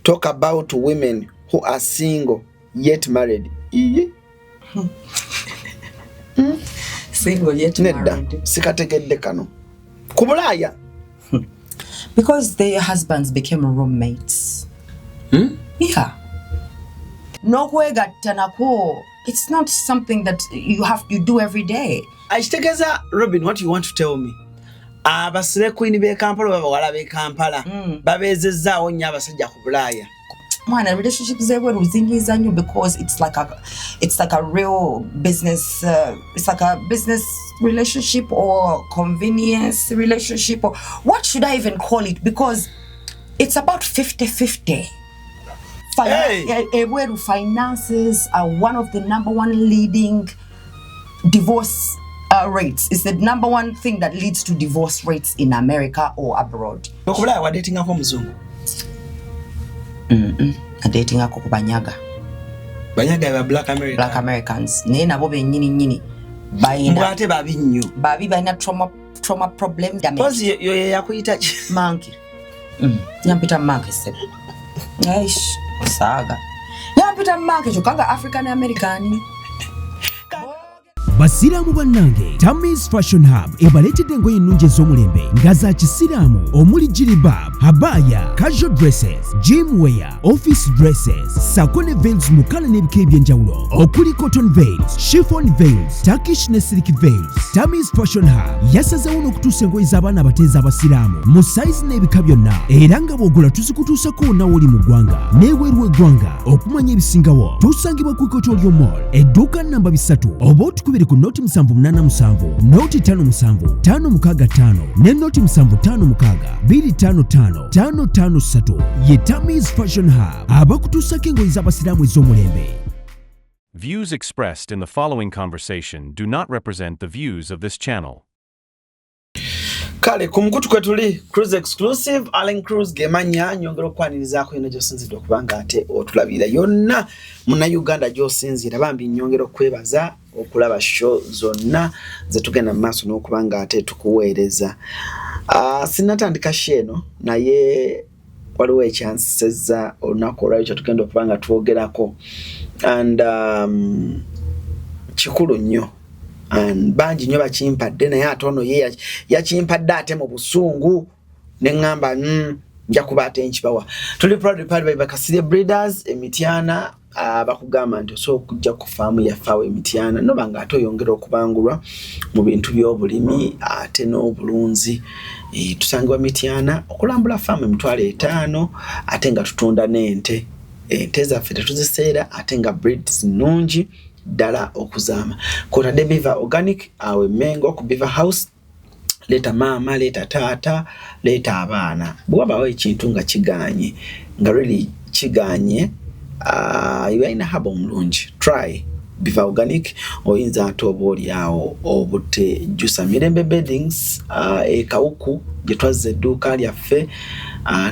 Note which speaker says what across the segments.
Speaker 1: talk about women who are single yet married.
Speaker 2: Single yet married.
Speaker 1: Sikategedde kano. Ku Bulaya.
Speaker 2: Because their husbands became roommates. Yeah. No kwegattanako. It's not something that you do every day.
Speaker 1: Achitegeza, Robin, what you want to tell me? Abasire queen be Kampala babawala be Kampala. Babezezaawo nnyo abasajja ku Bulaya.
Speaker 2: Man, relationships there were zingiza nnyo because it's like a real business. It's like a business relationship or convenience relationship, or what should I even call it? Because it's about 50-50. Finances are one of the number one leading divorce rates. It's the number one thing that leads to divorce rates in America or abroad.
Speaker 1: Bakola wa dating ako muzungu.
Speaker 2: Dating ako ku banyaga.
Speaker 1: Banyaga ba Black
Speaker 2: Americans. Ne nabo bennyini bayina.
Speaker 1: Mbwate babi nnyo.
Speaker 2: Babi bayina trauma problem damage.
Speaker 1: Because yo yakuyita ki?
Speaker 2: Monkey. Yampita monkey se. Aish, saga. Yampita monkey chokanga African American.
Speaker 3: Basiraamu bannange, Tammy's Fashion Hub ebaletedde engoye ennungi ez'omulembe nga za kisiraamu omuli jilbab, abaya, casual dresses, gym wear, office dresses, sako ne veils mu kkala n'ebika eby'enjawulo okuli cotton veils, chiffon veils, Turkish ne silk veils. Tammy's Fashion Hub yasazeewo n'okutuusa engoye z'abaana abateezi abasiraamu mu sayizi n'ebika byonna era nga bw'ogula tuzikutuusako wonna w'oli mu ggwanga n'ebweru w'eggwanga. Okumanya ebisingawo tusangibwa ku Ikotoolyo Mall edduuka namba 3 oba otukubire ku noti 787, noti 57, 565 ne noti 756 255 553 ye Tammy's Fashion Hub abakutuusako engoye z'abasiraamu ez'omulembe.
Speaker 4: Views expressed in the following conversation do not represent the views of this channel.
Speaker 1: Kale kumukutu kwetuli CRUZ exclusive ALLANCRUZ gemanya nyongero kwanirizaako ino gyosinzira okubanga ate otulabira yonna muna Uganda gyosinzira bambi nyongero kwebaza okulaba show zonna zetugenda mu maaso n'okubanga ate tukuweereza. Sinatandika sheno naye waliwo ekyansizza olunaku olwakyo tugenda okubanga twogerako and kikulu nnyo. And banji nnyo bakimpadde naye ate ono ye yakimpadde ate mu busungu ne ngamba nja kuba ate nkibawa. Tuli proud by Bakasile breeders Emityana bakugamba nti so kujja ku faamu ya faawe Emityana no banga ate oyongera okubangulwa mu bintu by'obulimi ate n'obulunzi. Tusangibwa Emityana okulambula faamu emitwalo 5 ate nga tutunda n'ente. Ente zaffe tetuziseera ate nga breeds nnungi dala okuzama. Kota de Beaver Organic awe Mengo ku Beaver House. Leta mama, leta tata, leta abaana. Bwaba ekintu nga kiganye nga really kiganye iwaina habo mulungi. Try Beaver Organic oyinza atoboli yawo obute jusa Mirembe Beddings ekawuku gyetwazze edduuka lyaffe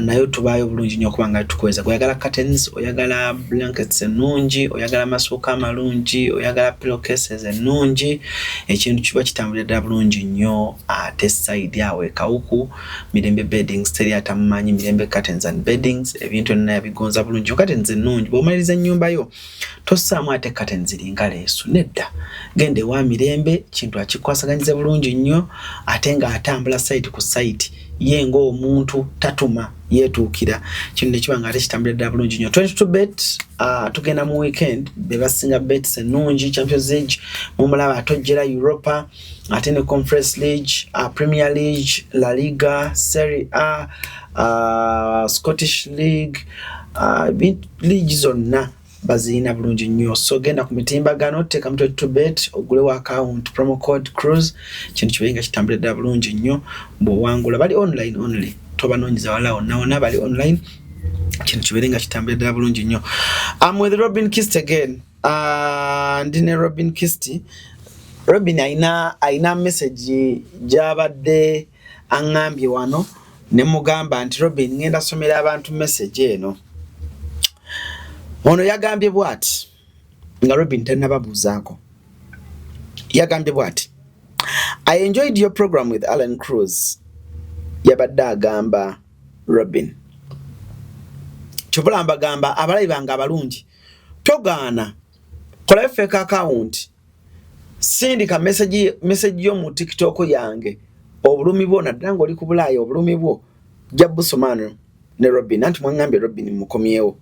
Speaker 1: nayo tubayo bulungi nnyo kubanga tukweza. Oyagala curtains, oyagala blankets ennungi, oyagala masuuka amalungi, oyagala pillowcases ennungi, ekintu kiba kitambulira ddala bulungi nnyo ate side yawe ekawuku. Mirembe Beddings teri atamumanyi Mirembe Curtains and Beddings ebintu byonna yabigonza bulungi. Curtains ennungi bw'omaliriza ennyumba yo tossaamu ate curtains linga leesu nedda. Gende wa Mirembe kintu akikwasaganyiza bulungi nnyo ate nga atambula site ku site yengo omuntu tatuma yetuukira kino nekibanga ate kitambulira ddala bulungi nnyo. 22bet tugenda mu weekend bebasinga bets ennungi Champions League mumulaba atojjera Europa ate ne Conference League, Premier League, La Liga, Serie A, Scottish League, league zonna bazina bulungi nnyo. So genda ku mitimbagano teeka mu 22bet ogulewo account promo code CRUZ kintu kibenga kitambulira ddala bulungi nnyo bw'owangula. Bali online only tobanoonyiza wala wonna bali online kintu kibenga kitambulira ddala bulungi nnyo. I'm with Robin Kisty again. Ndine Robin Kisty. Robin aina message gyabadde angambye wano ne mugamba nti Robin ngenda somera abantu message eno. Ono yagambye bwati nga Robin tanababuzaako. Yagambye bwati, I enjoyed your program with ALLANCRUZ. Yabadde agamba Robin. kyobula mbagamba abalayi bange abalungi togaana kola fake account sindika message yo mu TikTok yange obulumi bwo naddala ng'oli ku Bulaya obulumi bwo Jabusomano ne Robin anti mwangambe Robin mukomyewo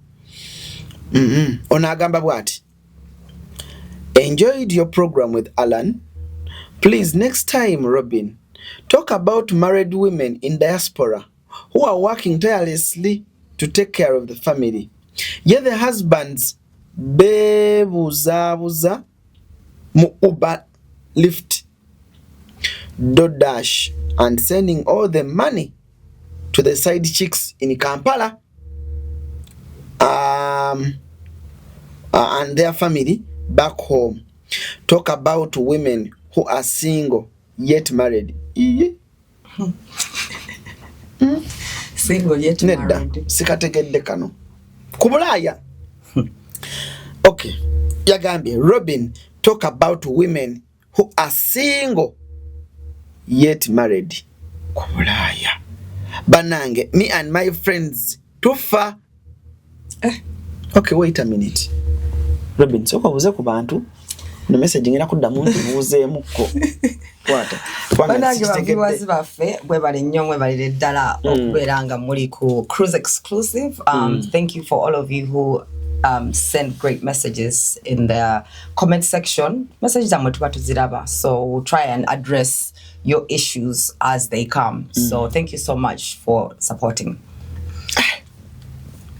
Speaker 1: ono agamba bwati enjoyed your program with Alan. Please next time Robin talk about married women in diaspora who are working tirelessly to take care of the family. Yet the husbands bebuzabuza mu Uber Lyft DoorDash and sending all the money to the side chicks in Kampala and their family back home. Talk about women who are single yet married.
Speaker 2: Single yet married.
Speaker 1: Sikategedde kano. Ku Bulaya. Okay. Yagambye Robin talk about women who are single yet married. Ku Bulaya. Banange, me and my friends tufa. Okay, wait a minute. Robin, so wabuze ku bantu no message ngera kudda muntu buzeemuko. Kwata.
Speaker 2: Banange baviwazi baffe bwe bali nnyo mwe bali ddala okubeeranga muri ku CRUZ exclusive. Thank you for all of you who send great messages in the comment section. Messages are much ziraba, so we'll try and address your issues as they come. So thank you so much for supporting.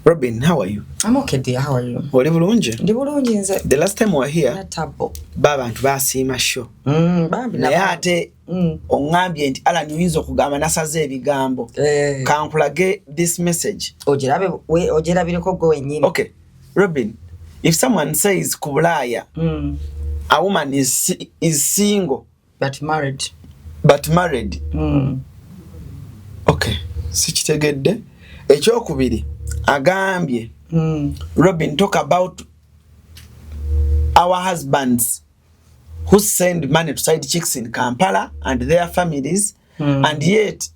Speaker 1: Robin, how are you?
Speaker 2: I'm okay, dear. How are you?
Speaker 1: Oli bulungi?
Speaker 2: Ndi bulungi nze.
Speaker 1: The last time we were here,
Speaker 2: natabo.
Speaker 1: Bantu basiima show.
Speaker 2: Bambi
Speaker 1: naye ate ongambye nti Alan oyinza okugamba nasaze ebigambo. Kankulage this message.
Speaker 2: Ogerabireko gwe wennyini.
Speaker 1: Okay. Robin, if someone says ku Bulaya, a woman is single
Speaker 2: but married.
Speaker 1: Okay. Sikitegedde. Ekyokubiri agambye Robin talk about our husbands who send money to side chicks in Kampala and their families and yet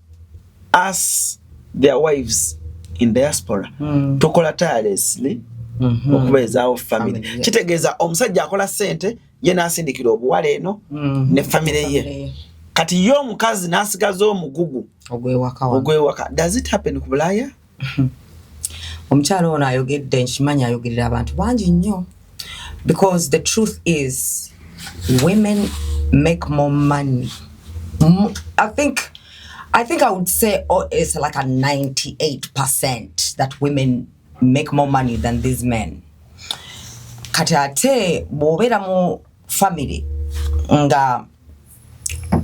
Speaker 1: us their wives in diaspora tukola tirelessly okubeezaawo family. Kitegeeza omusajja akola sente ye n'asindikira obuwale eno ne family ye. Kati yo omukazi n'asigaza omugugu ogwewaka. Does it happen ku Bulaya?
Speaker 2: Omukyalo ono ayogedde nkimanyi ayogerera abantu bangi nnyo, because the truth is women make more money. I think I would say it's like a 98% that women make more money than these men. Kati ate bw'obeera mu family nga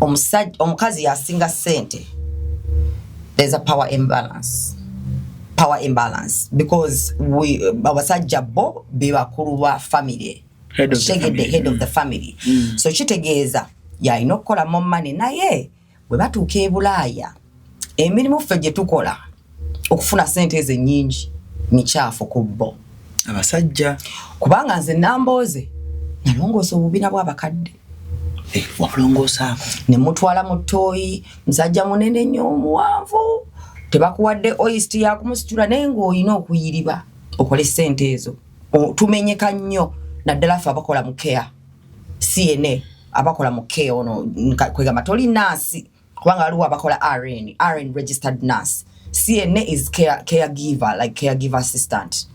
Speaker 2: omukazi yasinga sente, there's a power imbalance because abasajja bo be bakulu ba family,
Speaker 1: head
Speaker 2: of the family. So kitegeeza yalina okukola mu money, naye bwe batuuka e Bulaya emirimu ffe gye tukola okufuna sente ezo ennyingi mikyafu ku bo
Speaker 1: abasajja,
Speaker 2: kubanga nze nambooze nalongoosa obubiina bw'abakadde.
Speaker 1: Wabulongoosaako
Speaker 2: ne mutwala mu ttooyi, musajja munene nnyo omuwanvu, tebakuwadde oyster ya kumusitula naye ng'olina okuyiriba okole sente ezo. Tumenyeka nnyo naddala ffe abakola mu care, CNA abakola mu care ono kwegamba toli nurse, kubanga waliwo abakola RN registered nurse. CNA is caregiver, like caregiver assistant.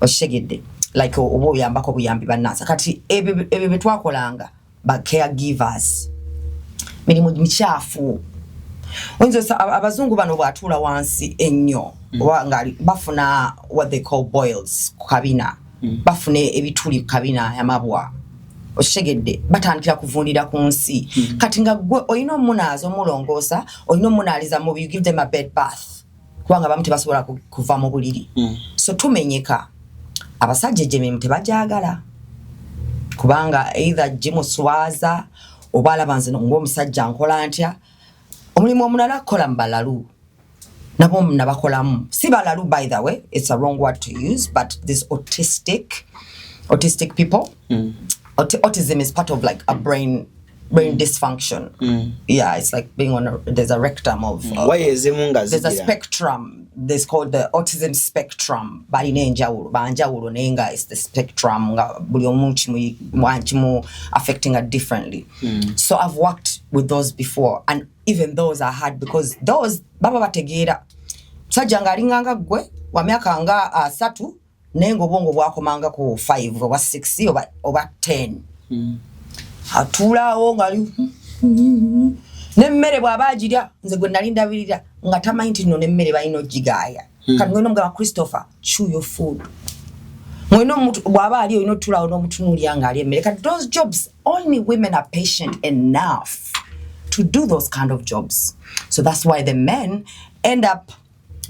Speaker 2: Oshegedde like obo oyambako buyambi ba nurse. Kati ebyo betwakolanga ba caregivers mirimu mikyafu. Oyinza abazungu bano bw'atuula wansi ennyo ngali bafuna what they call boils ku kabina, bafuna ebituli ku kabina amabwa, oshegedde batandikira kuvundira ku nsi. Kati nga gwe olina omunaazo omulongoosa, olina omunaaliza mubi, you give them a bed bath kubanga bamu tebasobola kuva mu buliri. So tumenyeka abasajja emirimu tebajagala kubanga either jimuswaza oba alaba nze ng'omusajja nkola ntya. Omulimu omulala kola mbalalu nabo nabakolamu si balalu, by the way, it's a wrong word to use, but this autistic people, autism is part of like a brain brain dysfunction. Yeah, it's like being on there's a rectum of there's a spectrum. There's called the autism spectrum. Banjawulo nenga is the spectrum. Buli omuntu affecting it differently. So I've worked with those before, and even those are hard because those baba bategeera sajja ngaalinganga gwe wa myaka nga 3 nengo bongo bwakomanga ku 5 oba 6 oba 10. Atulaawo ngali nemmere bw'abaagirya nze gwe nali ndabirira nga tamanyi nti nno nemmere balina ogigaaya. Kati mwena omugamba Christopher, chew your food. Mwena omuntu bw'aba ali olina otulaawo n'omutunuulya nga ali emmere. Kati those jobs, only women are patient enough to do those kind of jobs. So that's why the men end up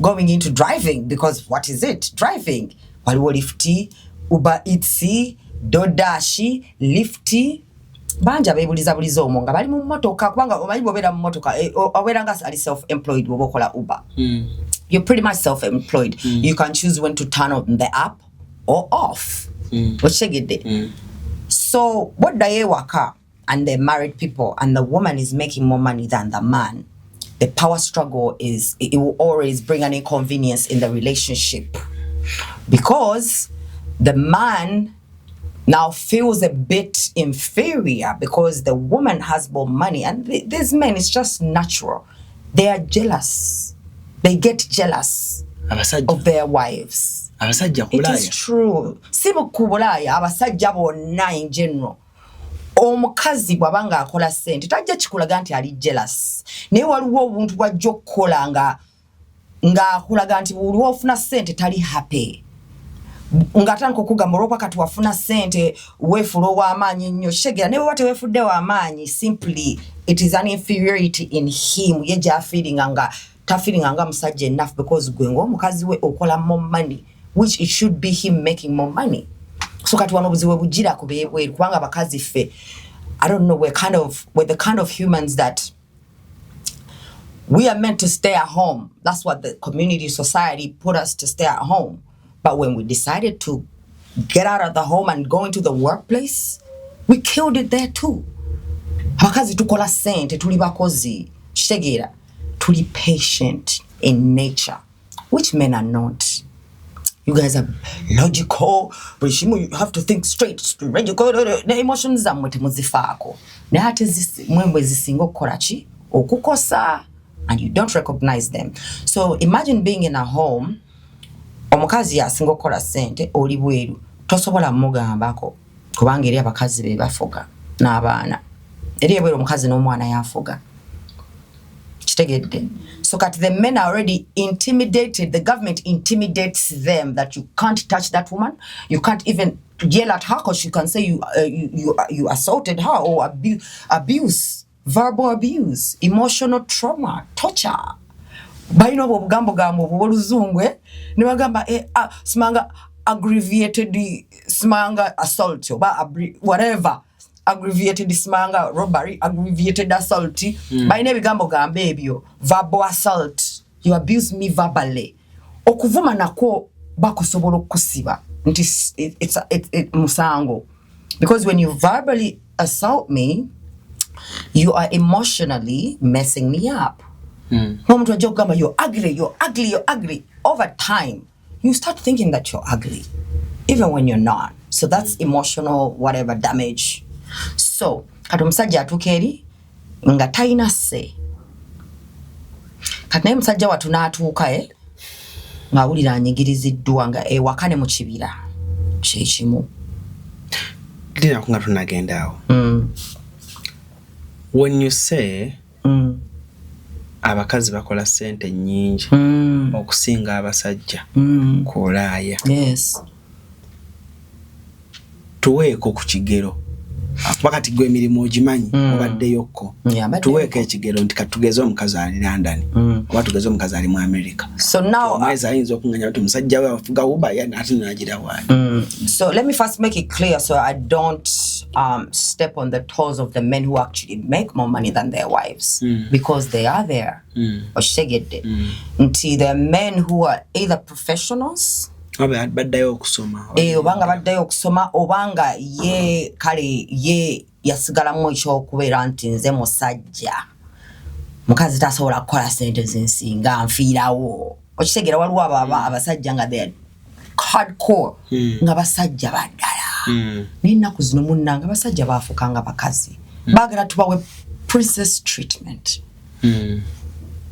Speaker 2: going into driving, because what is it? Driving. Waliwo lifti, Uber Eats, Dodashi, lifti. Banja bebuliza buliza omonga bali mu motoka kubanga omanyi bobera mu motoka oberanga ali self-employed bokola Uber. You're pretty much self-employed. You can choose when to turn on the app or off. So what daye waka and they're married people and the woman is making more money than the man, the power struggle is it will always bring an inconvenience in the relationship because the man now feels a bit inferior because the woman has more money, and these men, it's just natural. They are jealous. They get jealous of their wives.
Speaker 1: Abasajja
Speaker 2: It is true. Sibu kubulaya abasajja bonna in general. Omukazi bwabanga akola sente tajja kikulaga nti ali jealous. Naye waliwo obuntu bwajja okukola nga akulaga nti buli ofuna sente tali happy. Ngatandika okugamba olwokuba kati wafuna sente weefula ow'amaanyi nnyo shegera ne bwe tewefudde w'amaanyi, simply it is an inferiority in him. Ye gy'afeelinga nga musajja enough because gwe ng'omukazi we okola more money, which it should be him making more money. So kati wano obuzibu bugira ku beebweru kubanga abakazi ffe, I don't know, we're the kind of humans that we are meant to stay at home. That's what the community, society put us to stay at home. But when we decided to get out of the home and go into the workplace, we killed it there too. Abakazi tukola sente, tuli bakozi, kitegeera, tuli patient in nature, which men are not. You guys are logical, but you have to think straight, logical. The emotions zammwe temuzifaako. Naye ate mwemwe zisinga okukola ki? Okukosa, and you don't recognize them. So imagine being in a home, omukazi asinga okukola sente oli bweru, tosobola mugambako kubanga eri abakazi be bafoga n'abaana. Eri bweru omukazi n'omwana yafoga. Kitegedde. So kati the men are already intimidated. The government intimidates them that you can't touch that woman. You can't even yell at her because you can say you assaulted her or abuse, verbal abuse, emotional trauma, torture. Baino Obugumbo Boluzungwe, Niwagamba smanga aggravated smanga assault, whatever. Aggravated smanga robbery, aggravated assault. By name Gambo Gambebio, verbal assault. You abuse me verbally. Okuvuma nako bakusobolo kusiba. It's musango. Because when you verbally assault me, you are emotionally messing me up. You're ugly. Over time, you start thinking that you're ugly, even when you're not. So that's emotional, whatever damage. So, kati omusajja atukeeri nga talina se. Kati naye musajja watu n'atuuka ng'awulira anyigiriziddwa nga ewakane mu kibira kyekimu.
Speaker 1: Ndina nga tunagenda awo. When you say abakazi bakola sente nnyingi okusinga abasajja ku Bulaya.
Speaker 2: Yes.
Speaker 1: Tuweeko ku kigero. Wakati gwe emirimu ogimanyi obaddeyokko. Tuweeko ekigero nti katugeze omukazi ali London oba tugeze omukazi ali mu America. So now omwezi ayinza okunganya nti omusajja we afuga Uber ate n'agira waani.
Speaker 2: So let me first make it clear so I don't step on the toes of the men who actually make more money than their wives because they are there. Oshegedde. Nti the men who are either professionals
Speaker 1: baddayo okusoma.
Speaker 2: Obanga baddayo okusoma obanga ye yasigalamu ekyokubeera nti nze musajja mukazi tasobola kukola sente zinsinga nfiirawo okitegeera waliwo abasajja nga they hardcore nga basajja baddala n'ennaku zino munnanga abasajja baafukanga bakazi baagala tubawe princess treatment.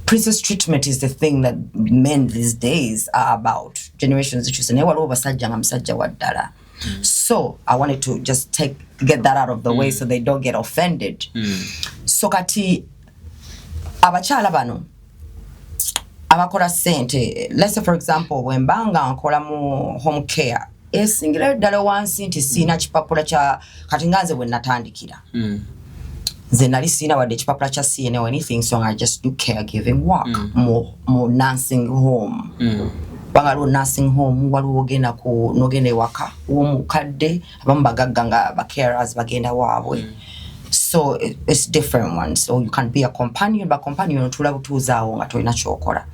Speaker 2: Princess treatment is the thing that men these days are about. Generations choose naye waliwo basajja nga musajja waddala. So I wanted to just get that out of the way so they don't get offended. So kati abakyala bano abakola sente, let's say for example when banga nkola mu home care esingira ddala wansi nti sina kipapula kya kati nganze bwe natandikira nze nali sina wadde kipapula kya CNA or anything, so I just do caregiving work mu nursing home. Bangalo nursing home waliwo ogenda ku nogenda ewaka w'omukadde abamu bagagga nga ba-carers bagenda waabwe. So it's different ones. So you can be a companion, but companion otula butuuzaawo nga tolina kyokola.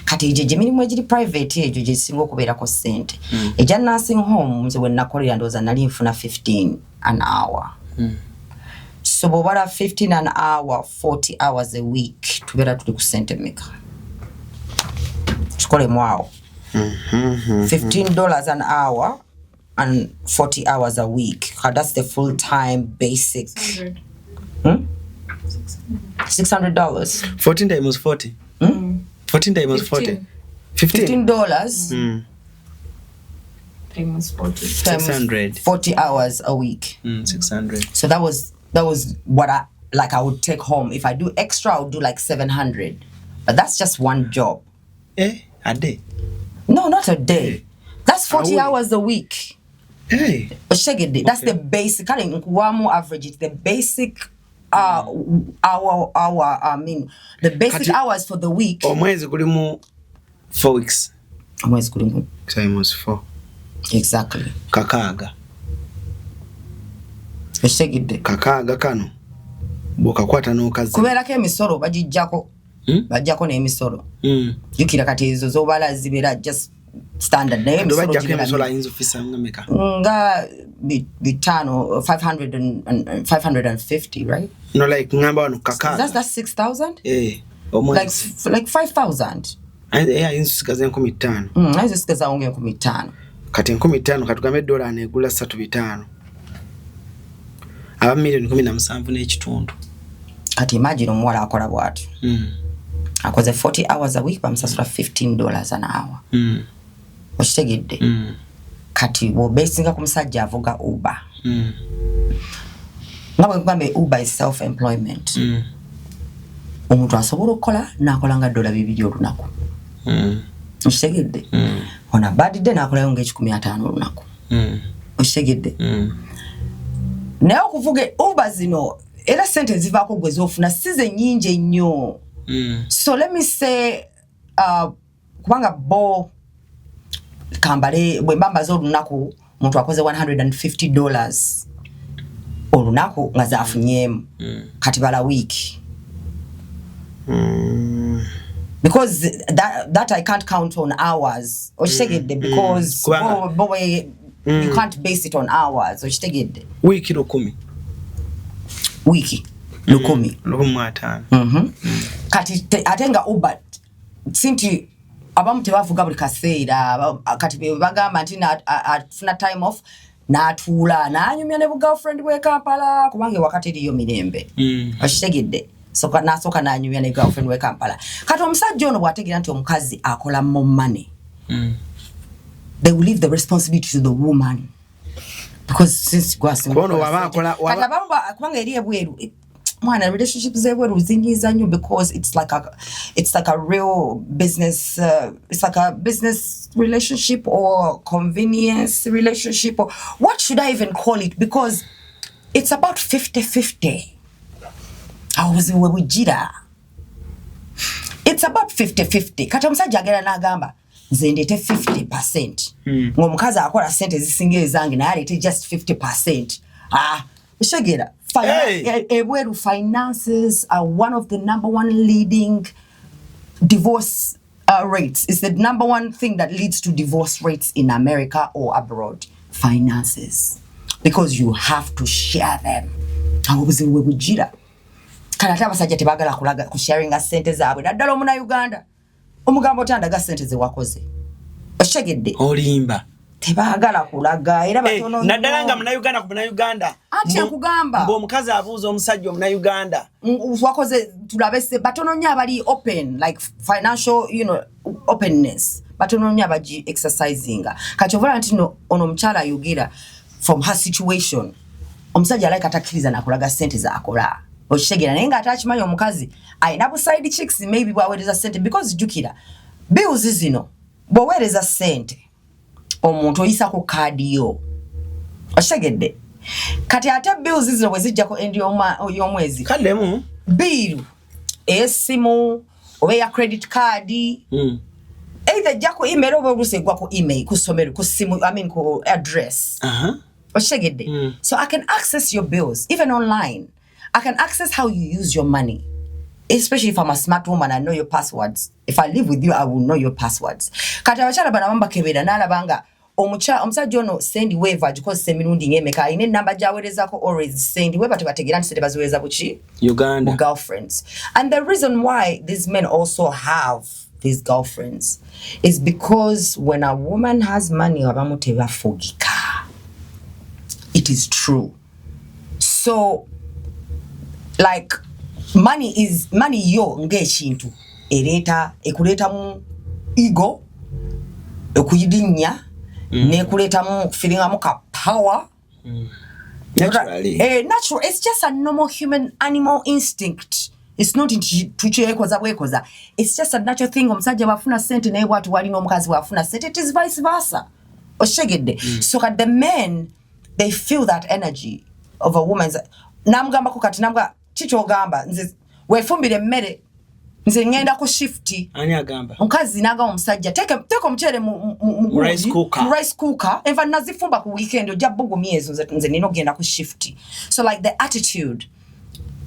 Speaker 2: Kati egyo gy'emirimu egiri private egyo gye gisinga okubeerako ssente. Egya nursing home nze bwe nakolera ndowooza nali nfuna 15 an hour. So bw'obala 15 an hour, 40 hours a week, tubeera tuli ku ssente meka. Kikolemu awo. $15 an hour and 40 hours a week. That's the full-time basic. $600.
Speaker 1: 14 times 40. 14 times 40.
Speaker 2: $15.
Speaker 5: Times 40.
Speaker 1: 600.
Speaker 2: 40 hours a week.
Speaker 1: 600.
Speaker 2: So that was what I would take home. If I do extra, I would do like 700. But that's just one job.
Speaker 1: A day?
Speaker 2: No, not a day. That's 40 hours a week.
Speaker 1: Hey.
Speaker 2: That's the basic. Average. It's the basic the basic hours for the week.
Speaker 1: Omwezi gulimu 4 weeks.
Speaker 2: Omwezi gulimu.
Speaker 1: Times 4.
Speaker 2: Exactly.
Speaker 1: Kakaaga. Kakaaga kano. Bokakwata n'okazi.
Speaker 2: Kubeerako emisolo bagijjako. Bajjako n'emisolo. Jukira kati ezo z'obala zibeera just standard naye emisolo
Speaker 1: bajjako emisolo ayinza ofisa nga meka?
Speaker 2: Nga bitano 550, right?
Speaker 1: No, like ngamba wano kakaaga.
Speaker 2: That's 6,000?
Speaker 1: Omwezi.
Speaker 2: Like 5,000.
Speaker 1: Ayinza osikaza 5,000.
Speaker 2: Ayinza osikaza onge 5,000.
Speaker 1: Kati 5,000 katugambe dola negula 3,500. Aba million 17 n'ekitundu.
Speaker 2: Kati imagine omuwala akola bw'atyo. Akoze 40 hours a week bamusasula $15 an hour. Okitegedde? Kati bw'obeesinga ku musajja avuga Uber. Nga bwe kugambe Uber is self-employment. Omuntu asobola okukola n'akola nga $200 olunaku. Okitegedde? Ona bad day n'akolayo nga$1,500 olunaku. Okitegedde? Naye okuvuga Uber zino era sente zivaako gwe z'ofuna si ze nnyingi ennyo. So let me say kubanga bo kambale bwe mbambaza olunaku omuntu akoze $150 olunaku nga zaafunyemu kati bala week. Because that I can't count on hours. Okitegedde? Because you can't base it on hours. Okitegedde?
Speaker 1: Wiki 10.
Speaker 2: Wiki 10.
Speaker 1: 15.
Speaker 2: Kati atenga Uber sinti abamu tebavuga buli kaseera kati bagamba nti afuna time off n'atuula n'anyumya ne girlfriend we Kampala kubanga wakati eriyo mirembe. Okitegedde? Soka nasooka n'anyumya ne girlfriend we Kampala. Kati omusajja ono bw'ategeera nti omukazi akola more money, they will leave the responsibility to the woman. Because since kubanga eri ebweru mwana relationships ebweru zinyiza nnyo because it's like a real business it's like a business relationship or convenience relationship, or what should I even call it, because it's about 50-50. It's about 50-50. Kati omusajja agera n'agamba nze ndeete 50%. Ng'omukazi akola sente zisinga ezange naye aleete just 50%. Shagera, ebweru finances are one of the number one leading divorce rates. It's the number one thing that leads to divorce rates in America or abroad. Finances. Because you have to share them. awo buzibu bwe bujira kana ate abasajja tebagala kulaga ku sharinga sente zaabwe naddala omuna Uganda omugambo tandaga sente ze wakoze oshegedde
Speaker 1: olimba
Speaker 2: tebagala kulaga era batono
Speaker 1: naddala nga muna Uganda
Speaker 2: ati akugamba
Speaker 1: mbo omukazi abuuza omusajja omuna Uganda
Speaker 2: wakoze tulabese batono nya bali open like financial openness batono nya baji exercisinga kachovola ntino ono mchala yugira from her situation omusajja like atakiriza nakulaga sente za akola oshegera nenga atachimanyo omukazi aina bu side chicks maybe bwawereza sente because jukira bills zino bwawereza sente omuntu oyisa ku kadi yo oshegedde kati ate bills zino bwezijja ko endi y'omwezi
Speaker 1: kalemu
Speaker 2: bill esimu oya credit card either jako email oba rusegwa ku email ku somero ku simu ku address oshegedde so I can access your bills even online. I can access how you use your money. Especially if I'm a smart woman, I know your passwords. If I live with you, I will know your passwords. Kati abachala bana mamba kebera nalabanga omusajja ono send waiver because semirundi ngemeka ine namba jawerezako always send waiver tebategera nti baziweza buchi
Speaker 1: Uganda
Speaker 2: girlfriends. And the reason why these men also have these girlfriends is because when a woman has money abamu tebafugika. It is true. So like money yo ngekintu ekuleta mu ego ekuyidinya nekuleta mu feeling amuka power
Speaker 1: naturally
Speaker 2: natural. It's just a normal human animal instinct. It's not tuchekoza bwekoza. It's just a natural thing. Omusajja bafuna sente naye watu wali n'omukazi bafuna sente. It is vice versa. Oshegedde. So at the men they feel that energy of a woman's namgamba ko kati namga chicho gamba nze wefumbire mmere nze ngenda ku shifti
Speaker 1: ani agamba
Speaker 2: omukazi naga omusajja teka omuchere mu rice cooker eva nazifumba ku weekend ojja bugu miezo nze nino genda ku shifti. So like the attitude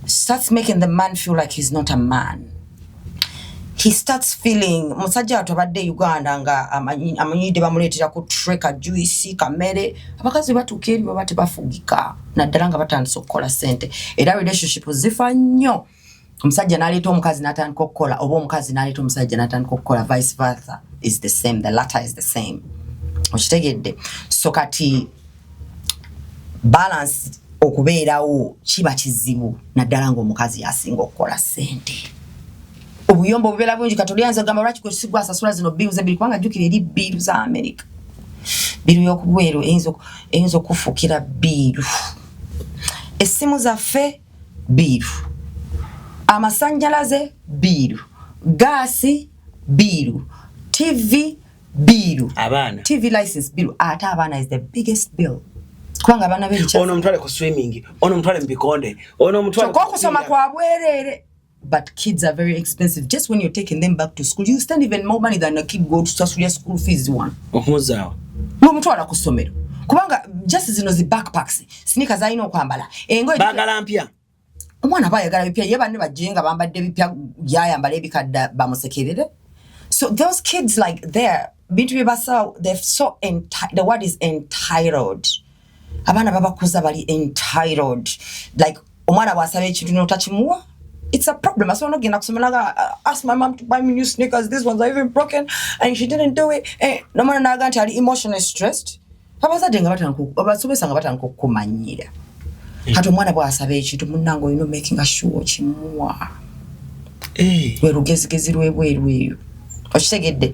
Speaker 2: starts making the man feel like he's not a man. He starts feeling musajja atobadde Uganda nga amanyide bamuletera ku treka juice kamere abakazi batukeri babate bafugika naddala nga batandise okukola sente era relationship zifa nnyo omusajja naleta omukazi natandika okukola oba omukazi naleta omusajja natandika okukola vice versa is the same, the latter is the same okitegedde. So kati balance okubeerawo kiba kizibu naddala nga omukazi yasinga okukola sente. Obuyombo bubera bungi katolianza gamba lwaki ko sigwa asasula zino bills ebiri kwanga jukira eri bills za America. Biru yokubwero enzo kufukira biru. Esimu zaffe biru. Amasanjalaze biru. Gasi biru. TV biru.
Speaker 1: Abana.
Speaker 2: TV license biru. Ata abana is the biggest bill. Kwanga abana beri
Speaker 1: ono mutwale ku swimming, ono mutwale mbikonde, ono mutwale
Speaker 2: ko kusoma kwa bwerere. But kids are very expensive. Just when you're taking them back to school, you spend even more money than a kid go to school fees one.
Speaker 1: Omuzawo.
Speaker 2: Mutwala ku somero. Kubanga just zino zi backpacks. Sneakers ayino okwambala.
Speaker 1: Bagala mpya.
Speaker 2: Omwana bayagala bipya ye banne bajenga bambadde bipya yayambala ebikadda bamusekerere. So those kids like there, bintu bibasa, they're so the word is entitled. Abana babakuza bali entitled. Like omwana wasaba ekintu n'otakimuwa. It's a problem. So I'm not getting ask my mom to buy me new sneakers. These ones are even broken, and she didn't do it. No matter na ganti ali emotionally stressed. Papa sadenga batanku. Abasubesanga batanku kumanyira. Hato mwana bwa asabe ekintu munango making a sure chimuwa. We rugezigezi lwebweru. Okitegedde.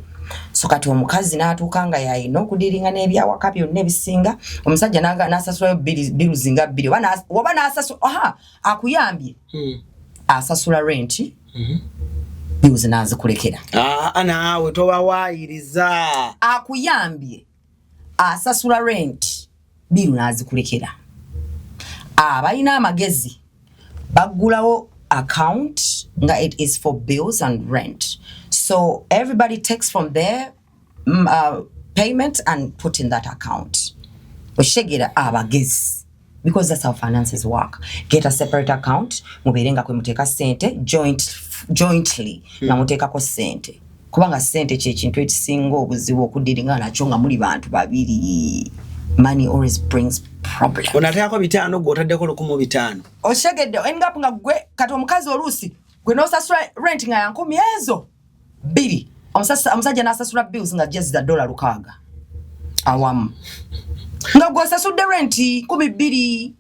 Speaker 2: So kati omukazi n'atukanga yayina okudiringa n'ebyawa kapyo n'ebisinga omusajja n'asasula biru zinga bbiri oba n'asasula akuyambye asasula rent bills nazikulekera
Speaker 1: naawe tobawaayiriza
Speaker 2: akuyambye asasula rent bill nazikulekera abalina amagezi bagulawo account nga it is for bills and rent. So everybody takes from their payment and put in that account. Oshegera abagezi. Because that's how finances work. Get a separate account. Mubirenga kwe muteka sente jointly na muteka ko sente. Kubanga sente kye kintu ekisinga obuzibu okudiringa nakyo nga muli bantu babiri. Money always brings problem.
Speaker 1: Onateako 5 gwotaddeko 105.
Speaker 2: Oshegedde endap nga gwe kati omukazi oluusi gwe nosasula rent nga yankumi ezo 2 omusajja n'asasula bills nga jazza $6 awamu nga gw'osasudde rent 12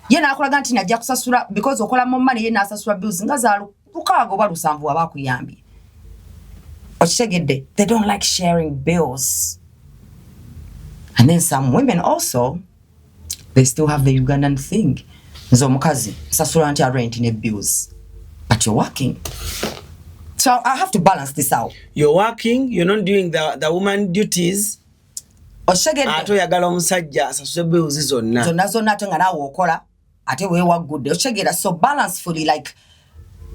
Speaker 2: ye n'akolaga nti najja kusasula because okola mu money ye n'asasula bills nga za $6 oba 7 abakuyambye. Oshegedde, they don't like sharing bills. And then some women also, they still have the Ugandan thing. Nzo mukazi sasula anti rent ne bills, but you're working. So I have to balance this out.
Speaker 1: You're working, you're not doing the woman duties.
Speaker 2: Oshegedde
Speaker 1: ato yagala omusajja asasule bills zonna.
Speaker 2: Zonna ate nga nawe okola ate weewa good. Oshegedde, so balancefully, like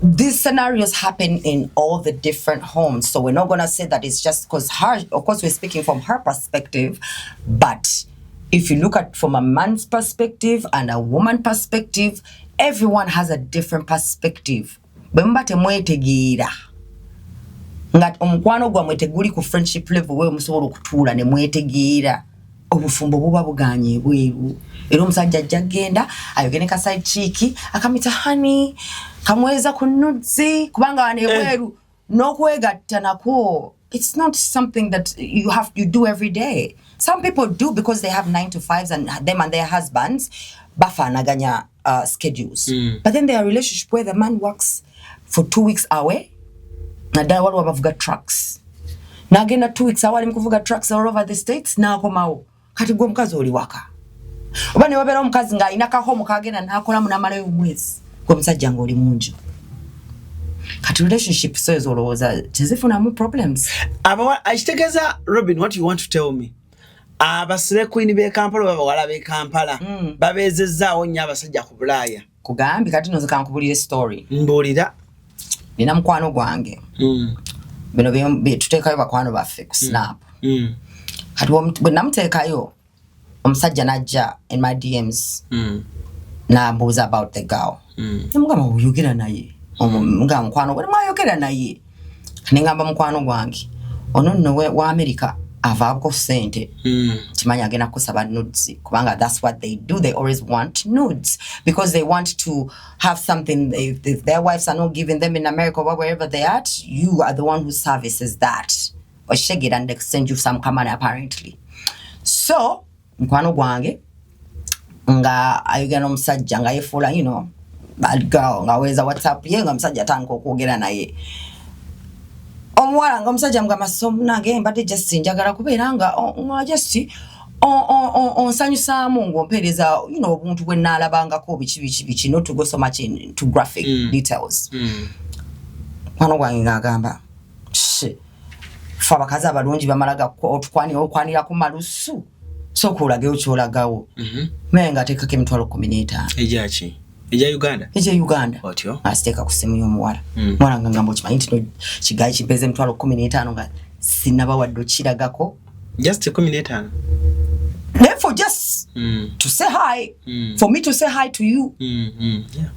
Speaker 2: these scenarios happen in all the different homes. So we're not going to say that it's just because her, of course we're speaking from her perspective, but if you look at from a man's perspective and a woman perspective, everyone has a different perspective. Bemba temwetegeera nga omukwano gwa mweteguli ku friendship level we musobola okutuula ne mwetegeera obufumbo buba buganye bweru era omusajja ajja genda ayogene ka side cheek akamita honey kamweza ku nudzi kubanga wane bweru n'okwegatta nako. It's not something that you do every day. Some people do because they have 9 to 5s and them and their husbands bafanaganya schedules. But then there are relationships where the man works for 2 weeks away. Nadala waliwo abavuga trucks. Nagenda 2 weeks awali mkuvuga trucks all over the states na akomawo. Kati gwe omukazi oli waka. Oba ne wabeera omukazi nga alina ka home kagenda n'akolamu n'amalayo omwezi. Gwe omusajja ng'oli mungi. Kati relationship so ezolowooza tezifunamu problems.
Speaker 1: Akitegeza Robin, what you want to tell me? Abasire queen be Kampala babawala be Kampala babeezezzaawo nnyo abasajja ku Bulaya.
Speaker 2: Kugambi kati noze kankubulira story.
Speaker 1: Mbuulira.
Speaker 2: Nina mukwano gwange. Bino tuteekayo bakwano baffe ku Snap. Kati bwe namuteekayo omusajja najja in my DMs n'ambuuza about the girl. Namugamba oyogera naye. Nga mukwano gwe mwayogera naye. Ningamba mukwano gwange ono nno wa America avaako Sente. Kimanya agenda kusaba nudes kubanga that's what they do. They always want nudes because they want to have something. If their wives are not giving them in America or wherever they are at, you are the one who services that or shake it and exchange you some money apparently. So mukwano gwange nga ayogera n'omusajja nga yefuula bad girl nga weza WhatsApp ye nga omusajja atandika okwogera naye. Omuwala nga omusajja mugamba nange mbadde just njagala kubeera nga just onsanyusaamu ng'ompeereza obuntu bwe nnaalabangako biki not to go so much into graphic details. Mukwano gwange ng'agamba fe abakazi abalungi bamala okwanira ku malusu sooka olagayo kyolagawo naye ng'ateekako $15,000.
Speaker 1: Ejaki? Eja Uganda?
Speaker 2: Eja Uganda.
Speaker 1: Otyo?
Speaker 2: Asiteeka ku ssimu y'omuwala. Muwala nga ngamba okimanyi nti kigayi kimpeeze $15,000 nga sinnabawadde okiragako.
Speaker 1: Just $15,000?
Speaker 2: Therefore just to say hi, for me to say hi to you.
Speaker 1: Yeah.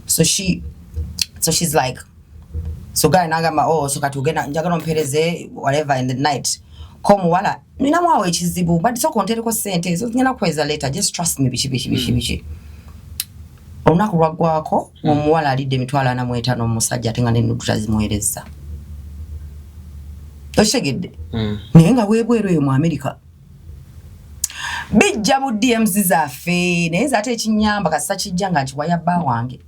Speaker 2: So she's like, so guy nagamba so kati ugenda njagala ompeereze whatever in the night. Ko muwala nina mwawe ekizibu but so kontereko sente so ngenda kweza later, just trust me bichi. Olunaku lwaggwako omuwala alidde $45,000 omusajja ate nga n'ennudu tazimuweereza. Oshegedde naye nga weebweru eyo mu America bijja mu DMs zaffe naye ate ekinyamba kasita kijja nga nkiwaya bba wange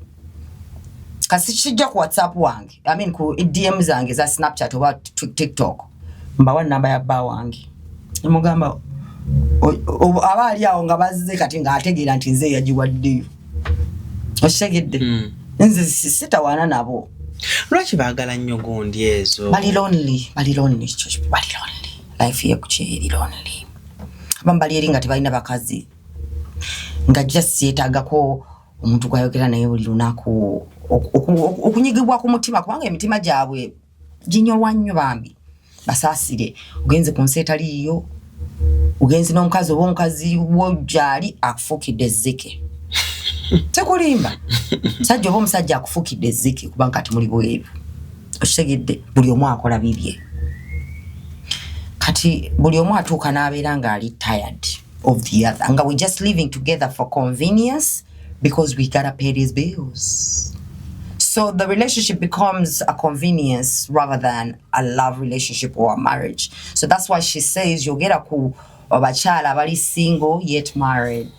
Speaker 2: kasi kijja ku WhatsApp wange ku DM zange za Snapchat oba TikTok mbawa namba ya bba wange mugamba abaali awo nga bazze kati nga ategeera nti nze yagiwaddeyo. Oshegedde nze sitawaana nabo.
Speaker 1: Lwaki baagala nnyo gundi ezo?
Speaker 2: Bali lonely. Life ye kukyeri lonely. Bambali eri nga tebalina bakazi nga just yeetaagako omuntu gwayogera naye buli lunaku okunyigibwa ku mutima kubanga emitima gyabwe ginyolwa nnyo bambi basaasire. Ogenze ku nsi etaliiyo ugenzi n'omukazi oba omukazi w'ojjali akufuukidde ezzike. Tekulimba sajja oba omusajja akufuukidde ezzike kubanga kati muli bweru. Okitegedde buli omu akola bibye. Kati buli omu atuuka n'abeera nga ali tired. of the other. And we're just living together for convenience because we gotta pay these bills. So the relationship becomes a convenience rather than a love relationship or a marriage. So that's why she says you'll get a ku obachala bali single yet married.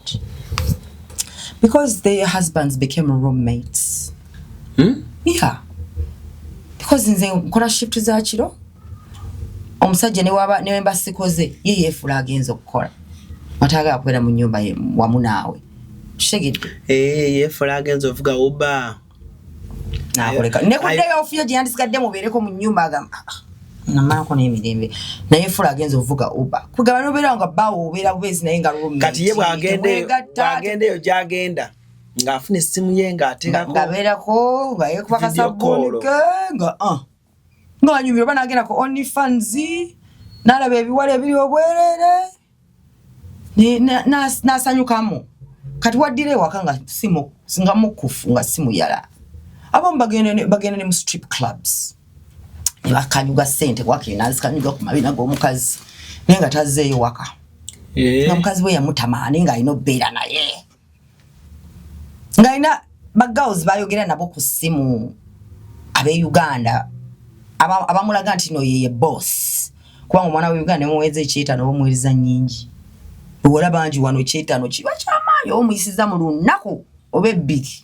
Speaker 2: Because their husbands became roommates. Yeah. Because nze nkola shift za kiro omusajja ne waba ne memba sikoze ye yefula agenza okukola mataga akwera mu nyumba ye wamu naawe shegedde
Speaker 1: yefula agenza ovuga uba
Speaker 2: nakoleka ne kuddeyo ofuyo gye yandisikadde mubeereko mu nyumba agamba namako n'emirembe naye fula agenza ovuga uba kugaba nobeera nga bawo obeera bwezi naye nga roommate
Speaker 1: kati ye bwagendeyo gyagenda ng'afuna essimu ye ng'ateekako
Speaker 2: ng'abeerako nga yeekuba kasabbuuni ke ng'anyumira oba n'agenda ku OnlyFans n'alaba ebiwala ebiri obwereere n'asanyukamu kati waddira ewaka nga mukufu nga si muyala abamu bagenda ne mu strip clubs ne bakanyuga ssente wakiri n'azikanyuga ku mabina g'omukazi naye nga tazzeeyo waka nga mukazi we yamutamaani ng'alina obbeera naye ngaina bagirls bayogera nabo ku simu abe Uganda abamulaga nti no ye boss kubanga omwana wa Uganda muweze ekyetano omuweza nnyingi obola bangi wano ekyetano kiba kyamaanyi omuyisiza mu lunaku oba ebbiri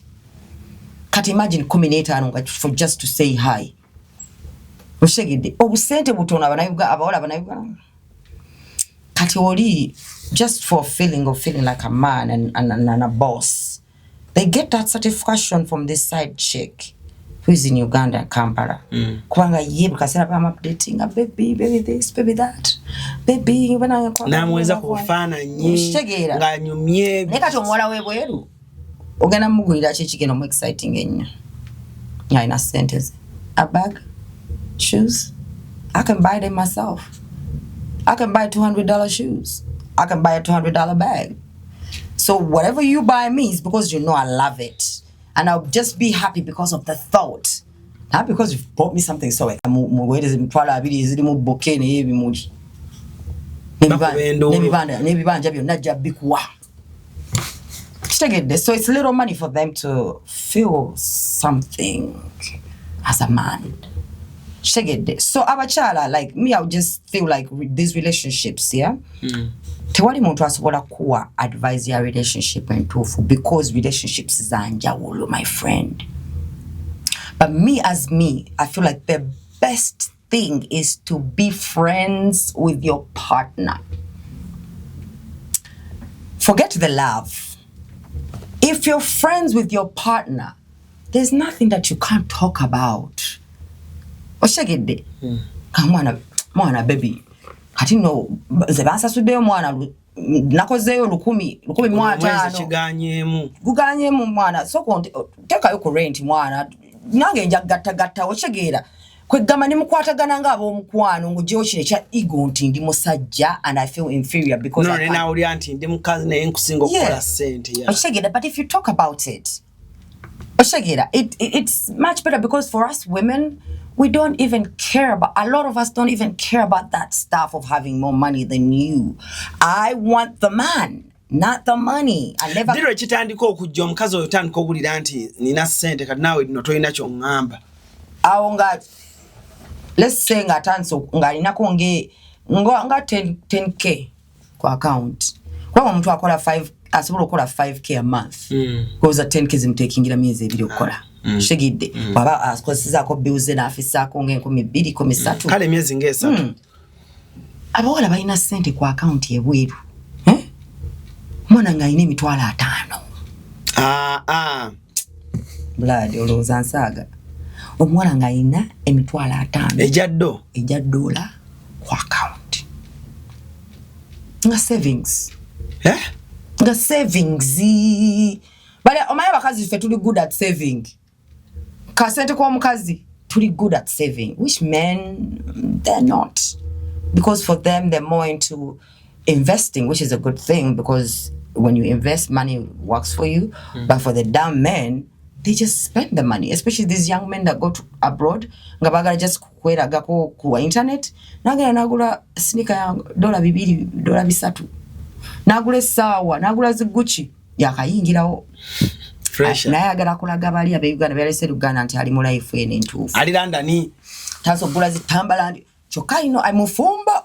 Speaker 2: kati imagine 15 nga for just to say hi oshegedde obusente butono abawala abanayuganda kati oli just for feeling like a man and a boss. They get that satisfaction from this side chick who is in Uganda and Kampala. Kwanga ye bukasera pa updating a baby this, baby that. Baby bana kwa.
Speaker 1: Na mweza kufana nyi. Nga nyumye.
Speaker 2: Neka tomwala we bweru. Ogena mugulira kikigeno mu exciting ennyo. Ya ina Sente. A bag, shoes. I can buy them myself. I can buy $200 shoes. I can buy a $200 bag. So whatever you buy me is because you know I love it. And I'll just be happy because of the thought. Not because you've bought me something so where does it probably be is mu bouquet ne ebi muji. Nebi banja byo najja bikuwa. So it's little money for them to feel something as a man. So abachala like me I would just feel like these relationships, yeah? Tewali muntu asobola kuwa advise ya relationship entuufu because relationships zanjawulo, my friend. But me as me, I feel like the best thing is to be friends with your partner. Forget the love. If you're friends with your partner, there's nothing that you can't talk about. Oshegede. Mwana baby. Kati no zebansa sudeyo mwana nakozeyo 10 mwata
Speaker 1: kiganyemu
Speaker 2: guganyemu mwana so teka yo rent mwana nange nja gatta ochegeera kwegama ne mukwatagana nga ab'omukwano ng'ojeyo kino ekya ego nti ndi musajja and I feel inferior because
Speaker 1: no na uli anti ndi mukazi naye nkusinga okukola ssente ya
Speaker 2: ochegeera. But if you talk about it ochegeera it's much better because for us women we don't even care about, a lot of us don't even care about that stuff of having more money than you. I want the man, not the money. I never.
Speaker 1: Diro kitandika okujja omukazi oyo tandika ogulira nti nina ssente kati naawe dino tolina kyongamba.
Speaker 2: Awo nga let's say nga tanso nga alinako nga 10k ku account. Kwa omuntu akola 5 asobola okukola 5k a month. Because 10k zimtakingira myezi ebiri okukola. Shegidde baba akozesako bills na afisako nge 2,000
Speaker 1: kale myezi ng'esatu
Speaker 2: abawala balina ssente ku account ebweru mwana nga alina $5,000 blood olowooza nsaaga omuwala nga alina $5,000 ejja dola ku account nga savings bale omaye bakazi ffe tuli good at saving kasente kwa mukazi tuli good at saving, which men they're not, because for them they're more into investing, which is a good thing because when you invest money works for you. But for the dumb men they just spend the money, especially these young men that go to abroad nga bagala just kweraga ku internet nagala nagula sneaker ya $2 $3 Nagula essaawa, nagula ziguchi yakayingirawo. Naye agala kulaga bali ab'Uganda byalese Uganda nti ali mu life ene entuufu.
Speaker 1: Ali London.
Speaker 2: Taso gula zitambala kyokka ino amufumba.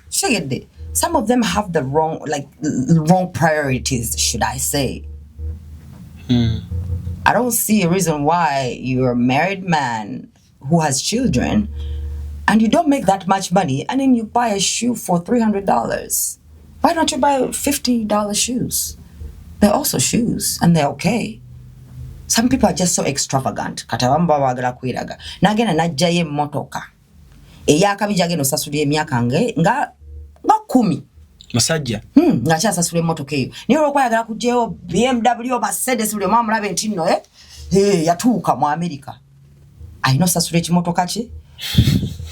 Speaker 2: Shegedde. Some of them have the wrong priorities, should I say. I don't see a reason why you're a married man who has children and you don't make that much money and then you buy a shoe for $300. Why don't you buy $50 shoes? They're also shoes and they're okay. Some people are just so extravagant. Katabamba wagala kwiraga. Nagena najjaye motoka. Eyakabija geno sasuli emyaka nga 10.
Speaker 1: Masajja.
Speaker 2: Ngacha sasule motoka eyo. Niyo lokwayagala kujjeyo BMW Mercedes buli mama mulabe ntino yatuuka mu America. Ayino sasule kimotoka ki?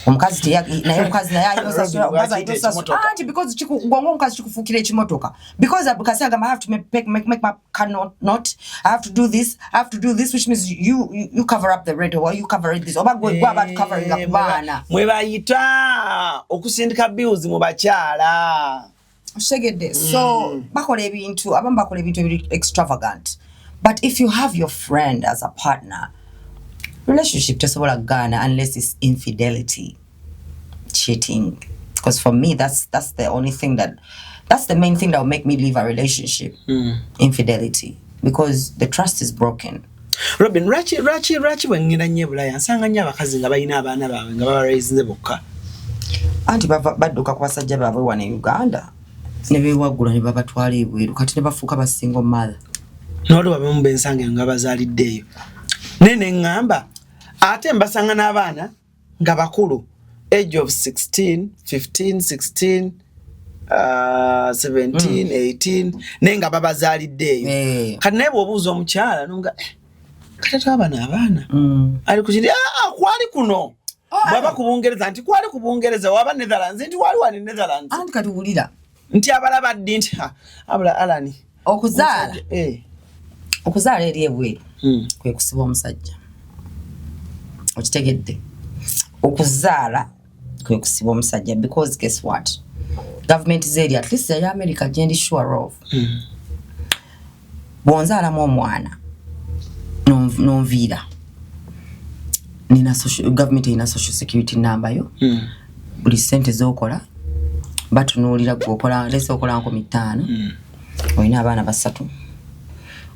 Speaker 2: Omukazi naye ayino sasule anti because gongo omukazi kikufukira ekimotoka. Because Abakazi agamba I have to make my car not I have to do this which means you cover up the rent or you cover this oba go about covering up bana.
Speaker 1: Mwe bayita okusindika bills mu bakyala.
Speaker 2: Shegede. So bakola ebintu extravagant. But if you have your friend as a partner, relationship tesobola gana unless it's infidelity, cheating. Because for me that's the only thing that's the main thing that will make me leave a relationship. Infidelity. Because the trust is broken.
Speaker 1: Robin, rachi wengina nye Bulaya nsanga nya abakazi nga bayina abaana baabwe nga babaraisinze bokka.
Speaker 2: Anti badduka ku basajja baabwe wana Uganda. Ne bewagula ne babatwala ebweru kati ne bafuuka ba single mother.
Speaker 1: N'olwo babamu bensange nga bazaaliddeeyo. Nene ngamba ate mbasanga n'abaana nga bakulu age of 16, 15, 16, 17, 18 nenga babazaaliddeeyo. Kati naye bw'obuuza omukyala nonga kati abaana ali kukindi kwali kuno. Baba ku Bungereza nti kwali ku Bungereza waba Netherlands nti wali wali Netherlands.
Speaker 2: Anti kati wulira.
Speaker 1: Nti abalaba ddi nti abula alani.
Speaker 2: Okuzaala. Okuzaala eri ebweru. Kwe kusiba omusajja. Okitegedde. Okuzaala kwe kusiba omusajja because guess what? Government is area at least ya America jendi sure of. Bonzaala mu omwana. Nonvira. Government ina social security number yo. Buli sente zokola. Batunuulira gwokola lese okola nko 5. Oyina abaana basatu.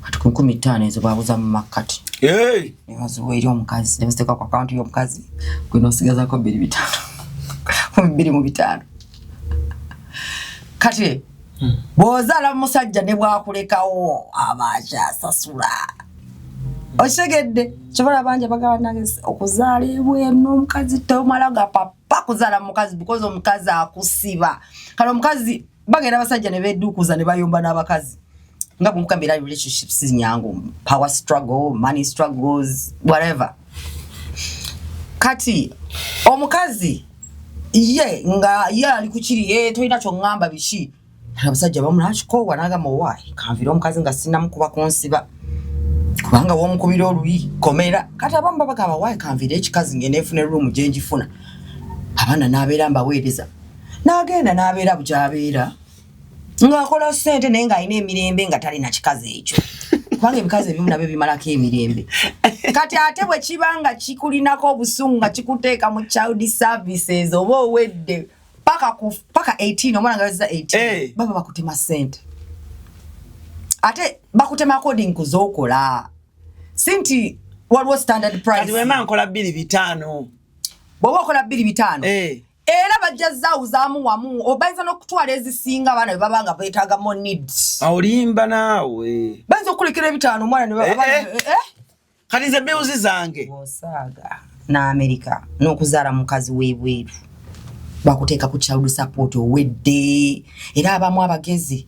Speaker 2: Kati ku 15 ezo babuza mu makati. Nebazuwa eri omukazi. Nebasiteka ku account y'omukazi. Gwe nosigaza ko 2,500. 2,500. Kati bw'ozaala musajja ne bwakulekawo abaja sasula. Oshegedde kyobola banja bagaba nange okuzaala ebweru n'omukazi tomalaga papa kuzaala mukazi because omukazi akusiba. Kale omukazi bagenda basajja ne beddukuza ne bayomba n'abakazi. Nga kumukambira relationships nyangu, power struggle, money struggles, whatever. Kati omukazi nga ali kukiri toyina kyongamba bishi. Abasajja bamulachiko wanaga mowai. Kanvira omukazi nga sinna mukuba konsiba. Kubanga womukubira oluyi komera. Kati abamba bakaba wai kanvira ekikazi ngene efune room gyenjifuna. Abana nabeera mbaweereza. Nagenda nabeera bujabeera. Ngakola sente naye nga ayina emirembe nga talina kikazi ekyo. Kubanga ebikazi ebimu nabyo bimalako emirembe. Kati ate bwe kibanga kikulinako obusungu nga kikuteeka mu child services oba owedde paka 18 omwana nga wezza 18 baba bakutema sente. Ate bakutema according ku z'okola. Sinti waliwo standard price.
Speaker 1: Kati wema nkola 2,500.
Speaker 2: Bw'oba okola 2,500. Era bajjazaawo zaamu wamu obayinza n'okutwala ezisinga abaana bwe babanga beetaagamu needs.
Speaker 1: Olimba naawe.
Speaker 2: Bayinza okulekera 5 omwana ne baba
Speaker 1: kati nze bills zange.
Speaker 2: Osaaga na America n'okuzaala mukazi w'ebweru. Bakuteeka ku child support owedde. Era abamu abagezi.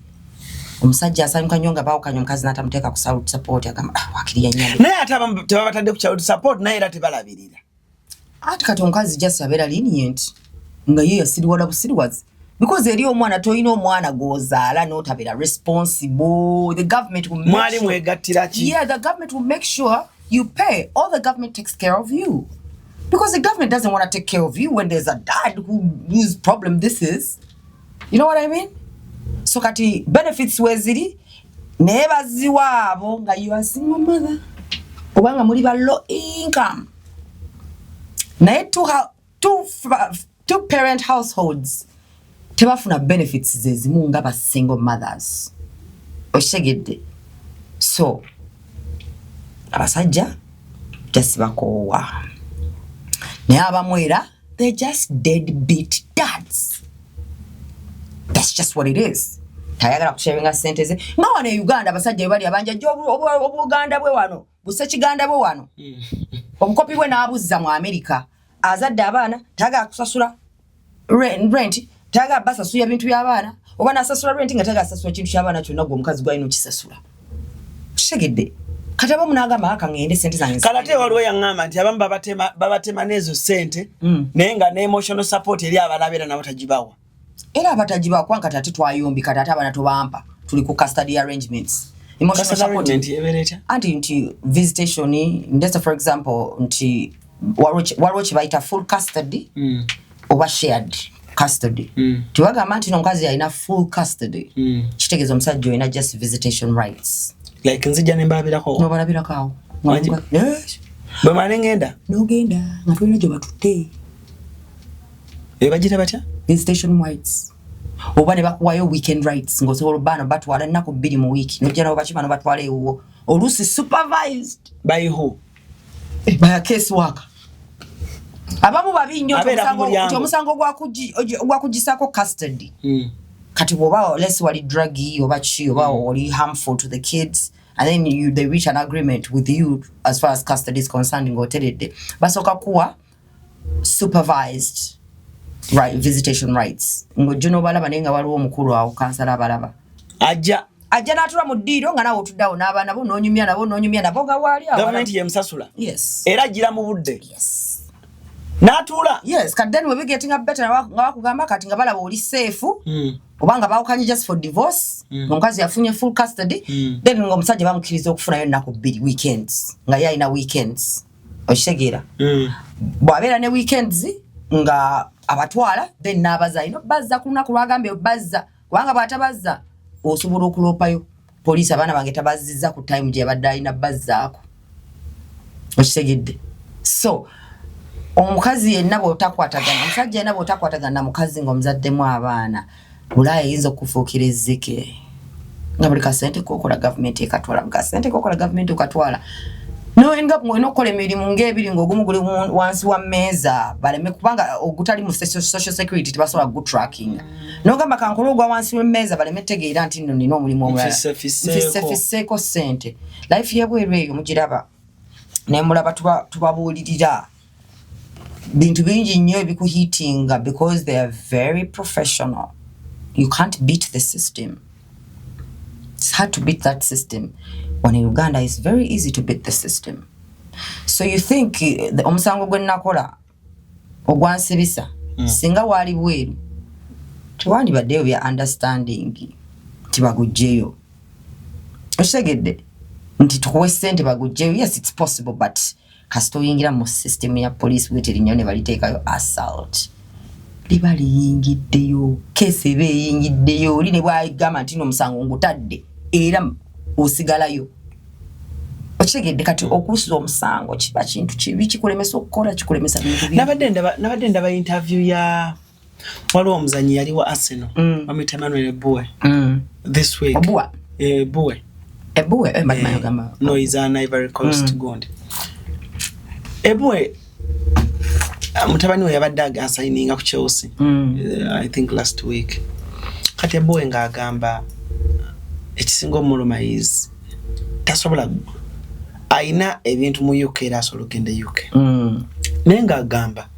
Speaker 2: Omusajja asanyuka nnyo nga baawukanya omukazi n'atamuteeka ku child support agamba wakiriya nnyo.
Speaker 1: Naye ate abamu tebabatadde ku child support naye era tebalabirira.
Speaker 2: Ati kati omukazi just abeera lenient. Nga ye yasiriwala busiriwazi. Because eri omwana toyina omwana gozaala n'otabeera responsible. The government will make
Speaker 1: Mwali mwegattira ki?
Speaker 2: Yeah, the government will make sure you pay. All the government takes care of you. Because the government doesn't want to take care of you when there's a dad whose problem this is. You know what I mean? So kati benefits weziri nebaziwa abo nga you are single mother obanga muri ba low income naye two parent households tebafuna benefits zezimu nga ba single mothers oshegedde. So abasajja just bakowa naye abamwera they're just deadbeat dads. That's just what it is. Tayagala kusharinga sente ze nga wana Uganda abasajja bali abanja obuganda bwe wano busechiganda bwe wano obukopi bwe nabuzza mu America azadde abaana taga kusasula rent taga basasula bintu by'abaana oba nasasula rent nga taga sasula kintu ky'abaana kyonna gwo omukazi gwalina okisasula shegedde kataba munagamba akangende sente zange
Speaker 1: kalate waliwo yangamba nti abamu babatema nezo sente naye nga ne emotional support eri abalabera nabo tagibawa
Speaker 2: era abatagibawa kwanka tate twayombi katate abana tubampa tuli ku custody arrangements emotional support anti visitation ndetse for example nti waroche baita full custody oba shared custody tiwagamba nti nomukazi alina full custody kitegeeza omusajja olina just visitation rights
Speaker 1: like nzija nembalabirako
Speaker 2: nobalabirako
Speaker 1: yes bwemale ngenda
Speaker 2: nogenda nga tulina gye batutte
Speaker 1: bagita batya
Speaker 2: visitation rights oba ne bakuwayo weekend rights ng'osobola obbano batwala ennaku 2 mu week nojja nabo bakimano batwala ewuwo oluusi supervised
Speaker 1: by who
Speaker 2: by a case worker abamu babi nnyo omusango gwakuggisako custody kati bw'oba lesi wali druggy oba ki oba wali harmful to the kids and then they reach an agreement with you as far as custody is concerned ng'oteredde basooka kuwa supervised right visitation rights ng'ojja n'obalaba naye nga waliwo omukulu awo kansala abalaba ajja n'atula mu ddiiro nga nawe otuddawo n'abaana bo n'onyumya nabo nga waali awo
Speaker 1: gavumenti yemusasula
Speaker 2: yes
Speaker 1: era ajjira mu budde
Speaker 2: yes
Speaker 1: n'atuula
Speaker 2: yes kati then we're getting up better nga bakugamba kati nga balaba oli safe obanga bawukanye just for divorce omukazi yafunye full custody then ng'omusajja bamukkiriza okufunayo ennaku 2 weekends nga ye alina weekends okitegeera bw'abeera ne weekends nga abatwala then n'abaza ino bazza ku lunaku lwagambye bazza kubanga bw'atabazza osobola okulopayo poliisi abaana bange tabazizza ku time gye yabadde alina bazzaako okitegedde. So omukazi yenna bw'otakwatagana omusajja yenna bw'otakwatagana mukazi ng'omuzaddemu abaana Bulaya yinza okufuukira ezzike nga buli kasente kokola gavumenti ekatwala buli kasente kokola gavumenti okatwala noenga mwino okukola emirimu ng'ebiri ng'ogumu guli wansi wa mmeeza baleme kubanga ogutali mu social security tebasobola gutracking n'ogamba kankola ogwa wansi w'emmeeza baleme tegeera nti nno nina omulimu omulala fisseeko ssente life y'ebweru eyo mugiraba naye mulaba tubabuulirira bintu bingi nnyo ebikuhiitinga because they are very professional. You can't beat the system. It's hard to beat that system. When in Uganda, it's very easy to beat the system. So you think the omusango gwe nakola ogwansibisa singa wali bweru tewandibaddeyo bya understanding tibagujjeyo otegedde nti tukuwe ssente bagujjeyo. Yes, it's possible, but kasito oyingira mu system ya police weteri nnyo ne baliteekayo assault liba liyingiddeyo kese eba eyingiddeyo oli ne bwagamba nti n'omusango ngutadde era osigalayo okitegedde. Kati okusuza omusango kiba kintu kibi kikulemesa okukola kikulemesa bintu bibi.
Speaker 1: nabadde ndaba interview ya waliwo omuzanyi yali wa Arsenal bamwita Emmanuel Ebue this week Ebue
Speaker 2: magamba
Speaker 1: no is an Ivory Coast Gondi Ebue mutabani we yabadde asigninga ku Chelsea I think last week. Kati Ebue ng'agamba ekisinga omuluma is tasobola aina ebintu mu UK era asobola okugenda UK naye ng'agamba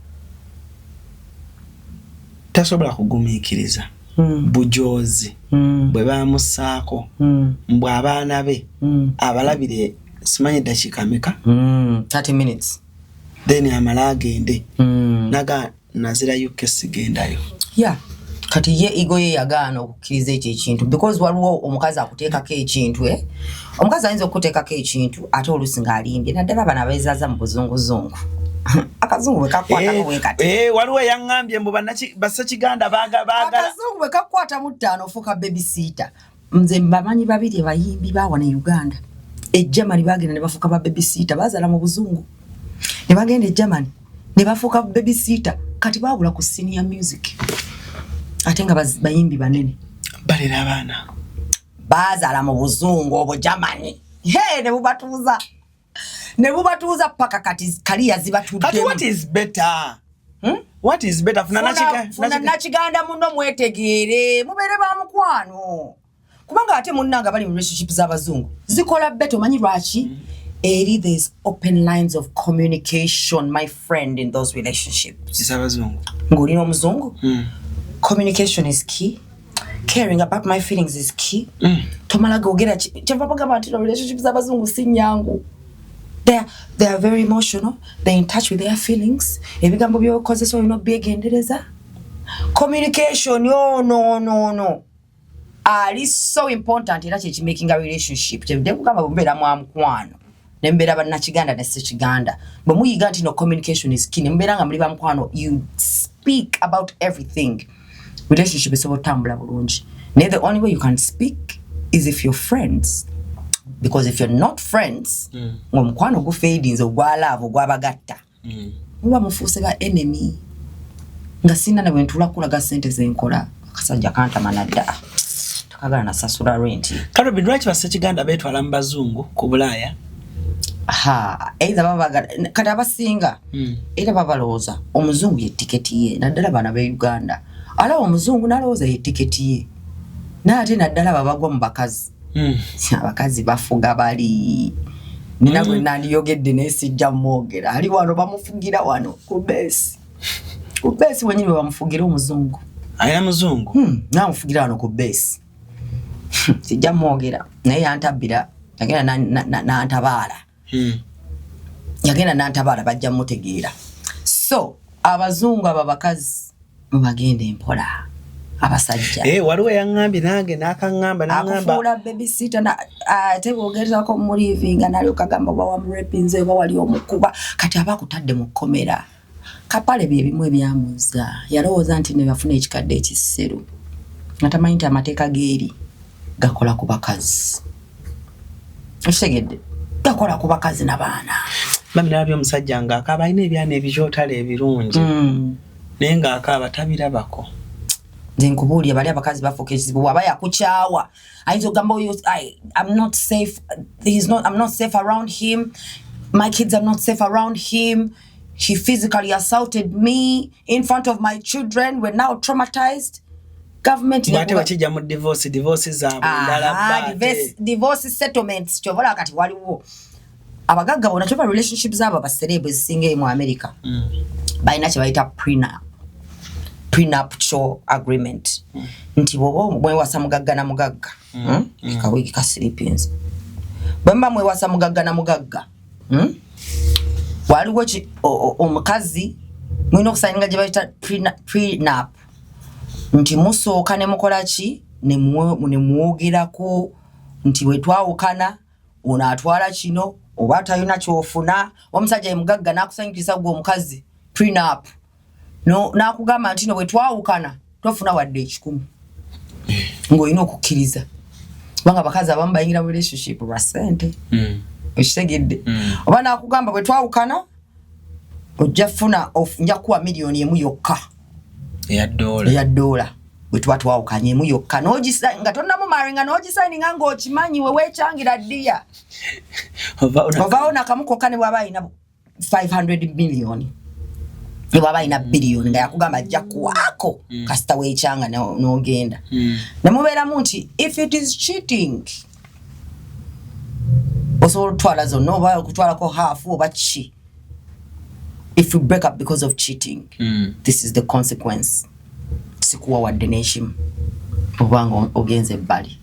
Speaker 1: tasobola kugumiikiriza bujozi bwe bamusaako mbwe abaana be abalabire simanyi eddakiika meka
Speaker 2: 30 minutes
Speaker 1: then amala agende naga nazira UK sigendayo.
Speaker 2: Yeah. Kati ye ego ye yagaana okukkiriza ekyo ekintu because waliwo omukazi akuteekako ekintu omukazi ayinza okuteekako ekintu ate oluusi ng'alimbye naddala abana abeezaaza mu buzunguzungu akazungu wekakwata wekati
Speaker 1: waliwo yangambye mbu bassekiganda bagala
Speaker 2: akazungu wekakwata mu ttaano ofuka babysitter nze bamanyi babiri bayimbi bawa ne Uganda Germany bagenda ne bafuka ba babysitter bazala mu buzungu ne bagenda Germany ne bafuka babysitter kati babula ku senior music atenga bayimbi banene
Speaker 1: balera abaana
Speaker 2: bazala mu buzungu obo Germany ne bubatuuza paka kati kaliya zibatudde
Speaker 1: kati what is better
Speaker 2: funa nakiganda muno mwetegeere mubeere ba mukwano kubanga ate munnanga bali mu relationship z'abazungu zikola better manyi lwaki there's open lines of communication my friend in those relationships
Speaker 1: z'abazungu
Speaker 2: ng'olina omuzungu communication is key. Caring about my feelings is key. Tomala gogera kyava bagamba nti relationships z'abazungu si nyangu. They are very emotional. They're in touch with their feelings. Ebigambo byokozesa olina byegendereza. Communication, no. It's so important era kye making a relationship. Kyebde kugamba mbeera mu amukwano. Ne mbeera bannakiganda ne ssekiganda. Bwe muyiga nti no communication is key. Ne mbeera nga muli ba mukwano. You speak about everything. Relationship is so tambula bulungi. The only way you can speak is if you're friends. Because if you're not friends, ngomukwano gu fadings ogwa love ogwa bagatta. Muba mufuuse ga enemy. Nga sinna ne bwentula kulaga sente zenkola akasajja kantamana dda. Takagala na sasula rent.
Speaker 1: Kale bidwachi bassekiganda betwala mu bazungu ku Bulaya.
Speaker 2: Either baba kati abasinga era babalooza omuzungu ye tiketi ye naddala bana be Uganda. Ala omuzungu nalooza ye tiketi ye. Nate naddala babagwa mu bakazi. Abakazi bafuga bali. Nina gwe nandiyogedde nesijja mwogera. Ali wano bamufugira wano ku base. Ku base wenyini bamufugira omuzungu.
Speaker 1: Ayina muzungu?
Speaker 2: Namufugira wano ku base. Sijja mwogera. Naye yantabbira. Yagenda nantabaala. Yagenda nantabaala bajja mutegeera. So, abazungu ababakazi mubagende mpola. Abasajja.
Speaker 1: Waliwo yangambye nange nakangamba
Speaker 2: akufuula babysitter na teboogerako mu living nalyo kagamba bawa mu repinze bawali omukuba kati abakutadde mu komera. Kapale bye bimwe byamuza. Yalowooza nti ne bafuna ekikadde ekiseru. Natamanyi nti amateeka geeri gakola ku bakazi. Ekigedde gakola ku bakazi n'abaana.
Speaker 1: Mami nabyo omusajja ng'akaaba alina ebyana ebijootale ebirungi. Naye ng'akaaba tabirabako.
Speaker 2: Nkubuulira bali abakazi bafuuka ekizibu bw'aba yakukyawa ayinza okugamba oyo I'm not safe I'm not safe around him, my kids are not safe around him, he physically assaulted me in front of my children, we're now traumatized. Government
Speaker 1: bate bakijja mu divorce zaabwe ndala
Speaker 2: divorce settlements kyobola kati waliwo abagagga bona kyoba relationships zabo abaserebu ezisinga mu America balina kye bayita prenuptial agreement. Nti bobo mwewasa mugagga na mugagga. Kawigi ka Philippines. Bamba mwewasa mugagga na mugagga. Waliwo omukazi mwino kusayinga gye bayita prenup. Nti musooka ne mukola ki ne muwogerako nti wetwawukana onaatwala kino oba tayina kyofuna omusajja ye mugagga n'akusanyukisa gwe omukazi prenup. No nakugamba nti no wetwawukana tofuna wadde ekikumu. Ng'olina okukkiriza. Kubanga abakazi abamu bayingira mu relationship lwa ssente. Okitegedde. Oba nakugamba bwetwawukana ojja funa nja kuwa miliyoni emu yokka. Eya dola. Bwetuba twawukanye emu yokka. Nga tonnamu maringa n'ogisayininga ng'okimanyi we weekyangira ddiya. Ovaawo nakamu kokka ne bw'aba alina 500 million. Bw'aba alina billion nga yakugamba ajja kuwaako kasita weekyanga n'ogenda. Ne mubeeramu nti if it is cheating osobola okutwala zonna oba okutwalako half oba ki. If you break up because of cheating, this is the consequence. Sikuwa wadde n'ekimu obanga ogenze ebbali.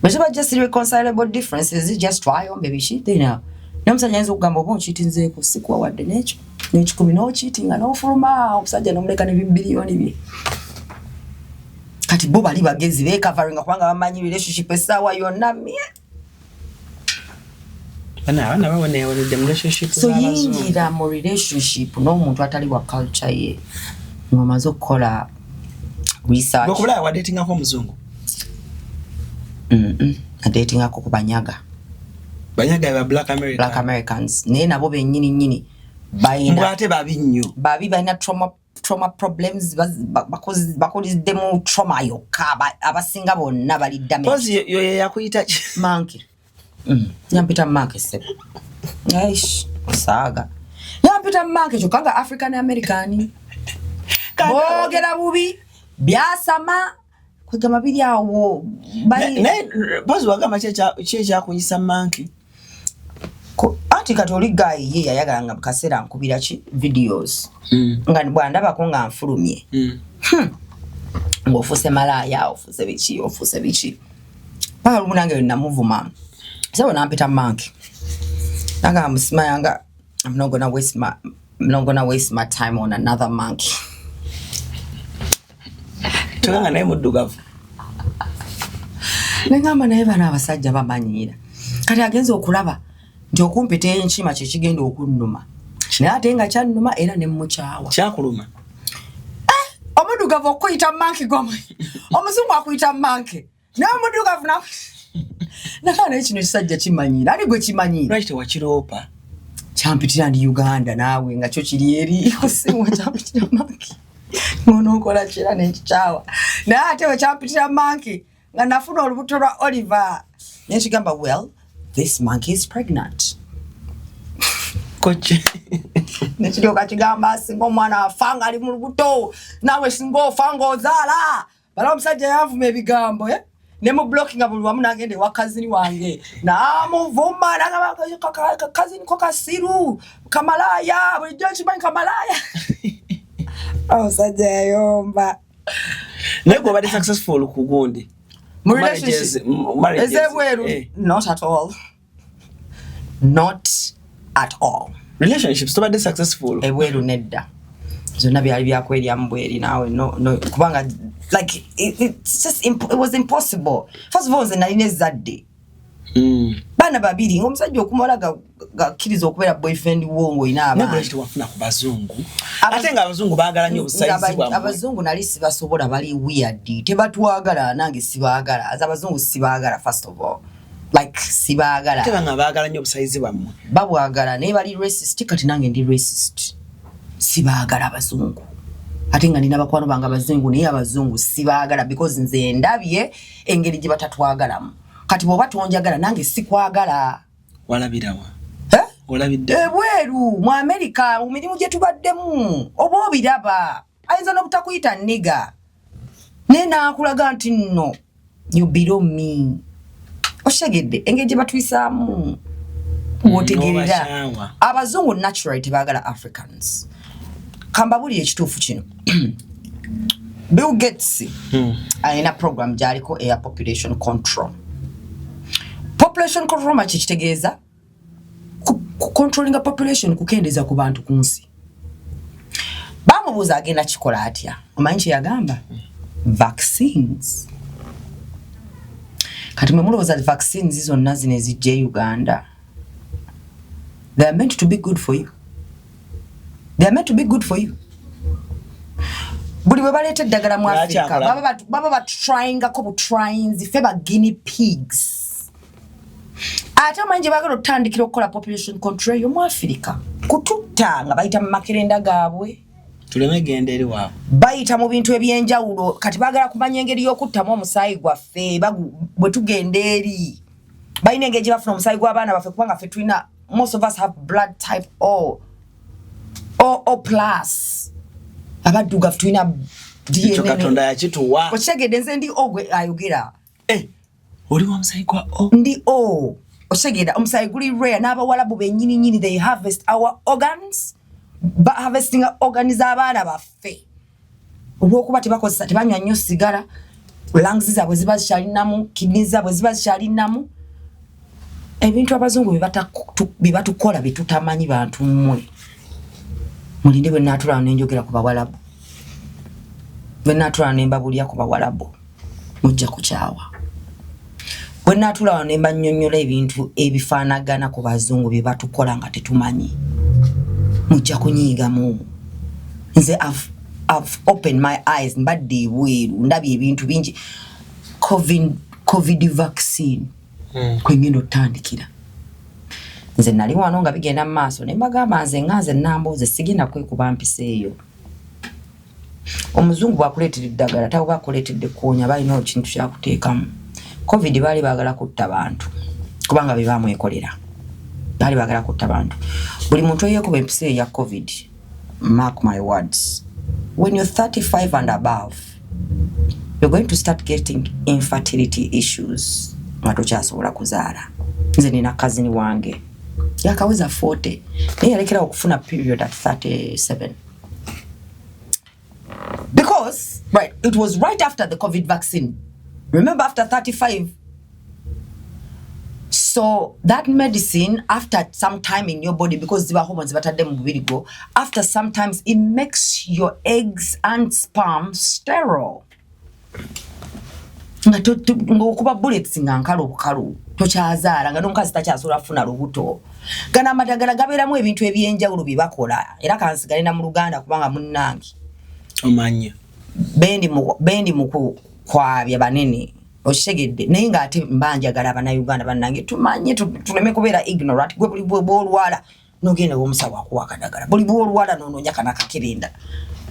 Speaker 2: But if just irreconcilable differences, just try on baby cheating now. Namusajja ayinza okugamba oba okiitinzeeko sikuwa wadde n'ekyo n'ekikumi n'okiitinga n'ofuluma omusajja n'omuleka ne biliyoni bye. Kati bo bali bagezi beekavaringa kubanga bamanyi relationship essaawa yonna mye.
Speaker 1: Bana babone relationship
Speaker 2: so yingira mu relationship n'omuntu atali wa culture ye ngomaze okukola research
Speaker 1: Bakubula wa dating ako muzungu
Speaker 2: dating ako kubanyaga
Speaker 1: ba black
Speaker 2: Americans ne nabo benyini bayina
Speaker 1: ate babinyo
Speaker 2: bayina trauma problems bakoze demo trauma yokka abasinga bonna bali damage
Speaker 1: pause yo yakuyita
Speaker 2: monkey nyampita monkey se aish saga nyampita monkey chokanga African American bogera bubi byasama kwegama biri awo bali
Speaker 1: pause wagama checha kuyisa monkey
Speaker 2: ati katoli guy ye yayagala nga kasera nkubira ki videos nga bwanda bakonga nfulumye ngofuse malaya ofuse bichi pa munange na muvuma so nampita monkey nanga msima yanga I'm not gonna waste my time on another monkey
Speaker 1: tuganga naye muddugavu
Speaker 2: nengamba naye bana abasajja bamanyira kati agenza okulaba nti okumpita enkima kye kigenda okunnuma naye ate nga kyannuma era ne mukyawa
Speaker 1: kyakuluma
Speaker 2: omudugavu okuyita monkey goma omuzungu akuyita monkey naye omudugavu nakana ekino kisajja kimanyira ali gwe kimanyira
Speaker 1: right wakiropa
Speaker 2: kyampitira ndi Uganda naawe nga kyo kiri eri kusimu kyampitira monkey ngono nkola kira n'ekikyawa naye ate we kyampitira monkey nga nafuna olubuto lwa Oliver nekigamba well this monkey is pregnant
Speaker 1: koche
Speaker 2: nekiryoka kigamba singa omwana afanga ali mu lubuto nawe singa ofanga ozaala bala omusajja yanvuma ebigambo ne mu blocking buli wamu nagende wa kazini wange namuvuma nagamba kazini ko kasiru kamalaya bulijjo kimanyi kamalaya omusajja yayomba
Speaker 1: naye gwe obadde successful ku gundi
Speaker 2: mu relationship not at all
Speaker 1: relationships tobadde successful
Speaker 2: ebweru nedda zonna byali byakweri ambweri nawe no kubanga like it was impossible. First of all nze nalina ezadde bana babiri ng'omusajja okumala gakkiriza okubeera boyfriend wongo ina abaana
Speaker 1: nebuleti wafuna ku bazungu ate nga abazungu baagala nnyo obusayizi bwamwe
Speaker 2: abazungu nali sibasobola bali weird tebatwagala nange sibaagala abazungu sibaagala first of all like sibaagala
Speaker 1: ate nga baagala nnyo obusayizi bwamwe
Speaker 2: babwagala naye bali racist kati nange ndi racist sibaagala abazungu ate nga nina bakwano banga abazungu naye abazungu sibaagala because nze ndabye engeri gye batatwagalamu kati bwoba tonjagala nange sikwagala
Speaker 1: walabirawa olabidde
Speaker 2: ebweru mu America mu mirimu gye tubaddemu oba obiraba ayinza n'obutakuyita nigga naye naakulaga nti nno you below me oshegedde engeri gye batuyisaamu wotegerera abazungu naturally tebaagala Africans kamba buli ekituufu kino Bill Gates alina program gy'aliko eya population control. Population control machi kitegeeza controlling a population kukendeza ku bantu ku nsi. Bamubuuza agenda kikola atya? Omanyi kye yagamba? Vaccines. Kati mwe mulowooza vaccines zonna zino ezijja Uganda, they are meant to be good for you. They are meant to be good for you. Buli bwe baleeta eddagala mu Africa baba batryinga ko butrains ife ba guinea pigs. Ate omanyi gye baagala otandikira okukola population control y'omu Africa kututta nga bayita mu makerenda gaabwe
Speaker 1: tuleme genda eri waabwe
Speaker 2: bayita mu bintu ebyenjawulo kati baagala kumanya engeri y'okuttamu omusaayi gwaffe bwe tugenda eri balina engeri gye bafuna omusaayi gw'abaana baffe kubanga ffe tulina most of us have blood type O plus abaddugavu tulina
Speaker 1: DNA Katonda yakituwa
Speaker 2: okitegedde nze ndi ogwe ayogera
Speaker 1: oli wa musaayi gwa O
Speaker 2: ndi O oshegeda omusaayi guli rare n'abawalabu bennyini they harvest our organs harvesting organs z'abaana baffe olw'okuba tebakozesa tebanywa nnyo sigara lungs zaabwe ziba zikyalinamu kidneys zaabwe ziba zikyalinamu ebintu abazungu bye batukola bye tutamanyi bantu mmwe mulinde bwe naatulana n'enjogera ku bawalabu bwe naatulana n'embabulya ku bawalabu mujja kukyawa bwe natula ne banyonnyola ebintu ebifaanagana ku bazungu bye batukola nga tetumanyi mujja kunyiigamu nze I've opened my eyes mbadde ebweru ndabye ebintu bingi covid vaccine kwengenda otandikira nze nali wano nga bigenda mu maaso ne mbagamba nze nnambooze sigenda kwekuba mpisa eyo omuzungu bwakuleetera eddagala tawe bakuleetedde kuwonya balina ekintu kyakuteekamu covid baali baagala kutta bantu kubanga be bamwekolera baali baagala kutta bantu buli muntu eyeekuba empisa eya covid mark my words when you're 35 and above you're going to start getting infertility issues nga tokyasobola kuzaala nze nina kazini wange yakaweza 40 naye yalekera okufuna period at 37 because right it was right after the covid vaccine. Remember, after 35, so that medicine, after some time in your body, because the hormones will go, after sometimes it makes your eggs and sperm sterile. Ngokuba bullets ngankalo bukalu tokyazala nga nonkazi takyasobola funa lubuto gana amadagala gabeeramu ebintu ebyenjawulo bibakola era kansigale na mu Luganda kubanga munnange
Speaker 1: omanya
Speaker 2: bendi mu kwabya banene oshegedde naye nga ate mbanjagala abana Uganda bannange tumanye tuleme kubeera ignorant gwe buli bwolwala nogenda omusawo akuwa akadagala buli bwolwala nononya kana kakirinda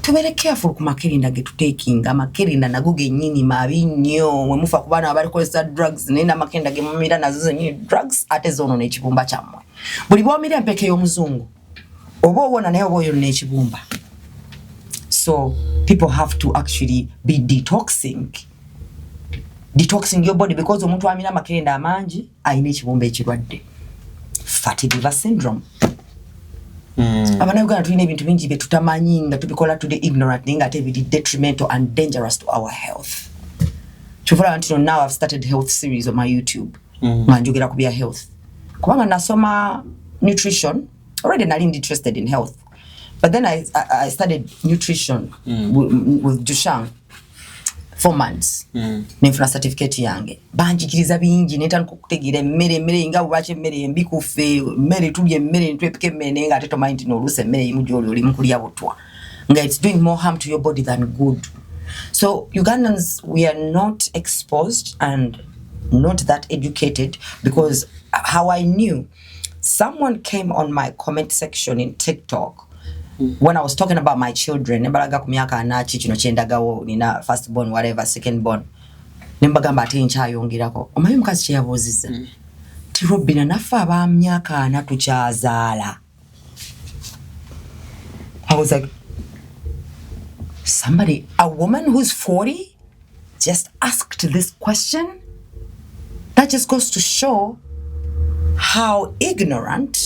Speaker 2: tubere careful ku makirinda getutekinga makirinda nago gennyini mabi nnyo mwe mufa ku baana abalikozesa drugs nenda makirinda gemumira nazo zennyini drugs ate zono n'ekibumba kyammwe buli bwomira empeke y'omuzungu oba owona naye oba oyo n'ekibumba. So people have to actually be detoxing your body because omuntu amina makerenda amangi ayina ekibumba ekirwadde fatty liver syndrome. Abana Uganda tulina ebintu bingi bye tutamanyi nga tubikola to the ignorant nga ate biri detrimental and dangerous to our health. Chuvula until now I've started health series on my YouTube. Manjogera ku bya health. Kubanga nasoma nutrition, already nali interested in health. But then I studied nutrition with Dushang 4 months. Nifuna certificate yange. Banjikiriza bingi neta nkukutegira mmere nga bwache mmere mbikufe mmere tulye mmere ntwepike mmere nga teto mind no luse mmere imujolo oli mukulya butwa. Nga it's doing more harm to your body than good. So Ugandans, we are not exposed and not that educated because how I knew someone came on my comment section in TikTok when I was talking about my children. Nembalaga ku myaka anachi kino kyendagawo nina first born whatever second born nembagamba ate nkyayongerako omanyi mukazi kye yabuuzizza ti Robina nafa aba myaka ana tukyazaala. I was like, a woman who's 40 just asked this question? That just goes to show how ignorant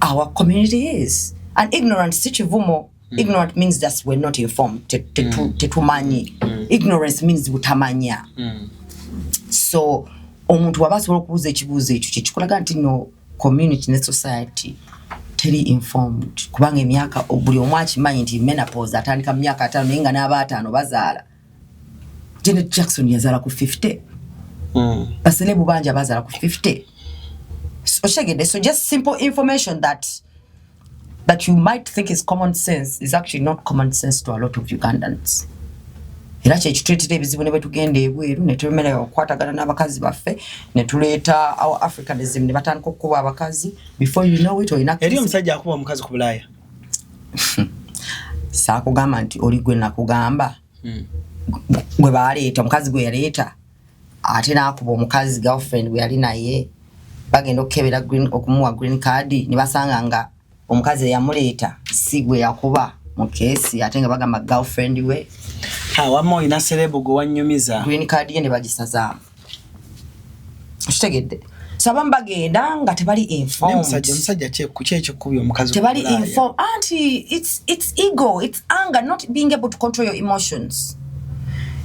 Speaker 2: our community is. And ignorant, ignorant means that we're not informed. Tetumanyi. Ignorance means butamanya. So, omuntu wabasobola okubuuza ekibuuzo ekyo kikulaga nti no community ne society teri informed. Kubanga emyaka buli omu akimanyi nti menopause atandika mu myaka 5 naye nga n'aba5 bazaala. Janet Jackson yazaala ku 50. Baselebu banja bazaala ku 50. So just simple information that you might think is common sense is actually not common sense to a lot of Ugandans. Era kyekituleetera ebizibu ne bwe tugenda ebweru ne tulemerera okukwatagana n'abakazi baffe ne tuleeta our Africanism ne batandika okukuba abakazi before you know it olina
Speaker 1: eri omusajja akuba omukazi ku Bulaya.
Speaker 2: Saakugamba nti oli gwe nakugamba gwe baleeta omukazi gwe yaleeta ate n'akuba omukazi girlfriend gwe yali naye bagenda okukebera okumuwa green card ne basanga nga omukazi eyamuleeta si gwe yakuba mu keesi ate nga bagamba girlfriend we.
Speaker 1: Wamma olina celeb gwe wanyumiza
Speaker 2: green card ye ne bagisazaamu. Kitegedde so abamu bagenda nga tebali informed.
Speaker 1: Omusajja kuki ekikubye omukazi
Speaker 2: tebali informed. Auntie, it's ego, it's anger, not being able to control your emotions.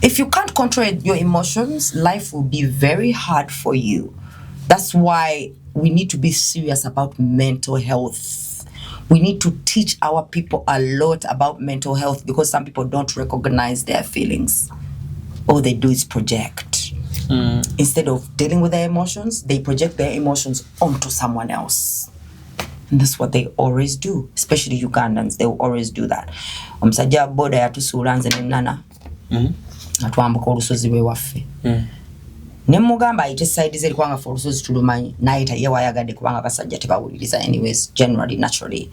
Speaker 2: If you can't control your emotions, life will be very hard for you. That's why we need to be serious about mental health. We need to teach our people a lot about mental health because some people don't recognize their feelings. All they do is project. Instead of dealing with their emotions, they project their emotions onto someone else. And that's what they always do, especially Ugandans. They will always do that. Omusajja boda yatusuula nze ne Nana. Atwambuka olusozi lwe waffe. Ne mugamba ayite side ze likwanga for olusozi tulumanyi. Nayita ye wayagadde kubanga abasajja tebawuliriza anyways, generally, naturally.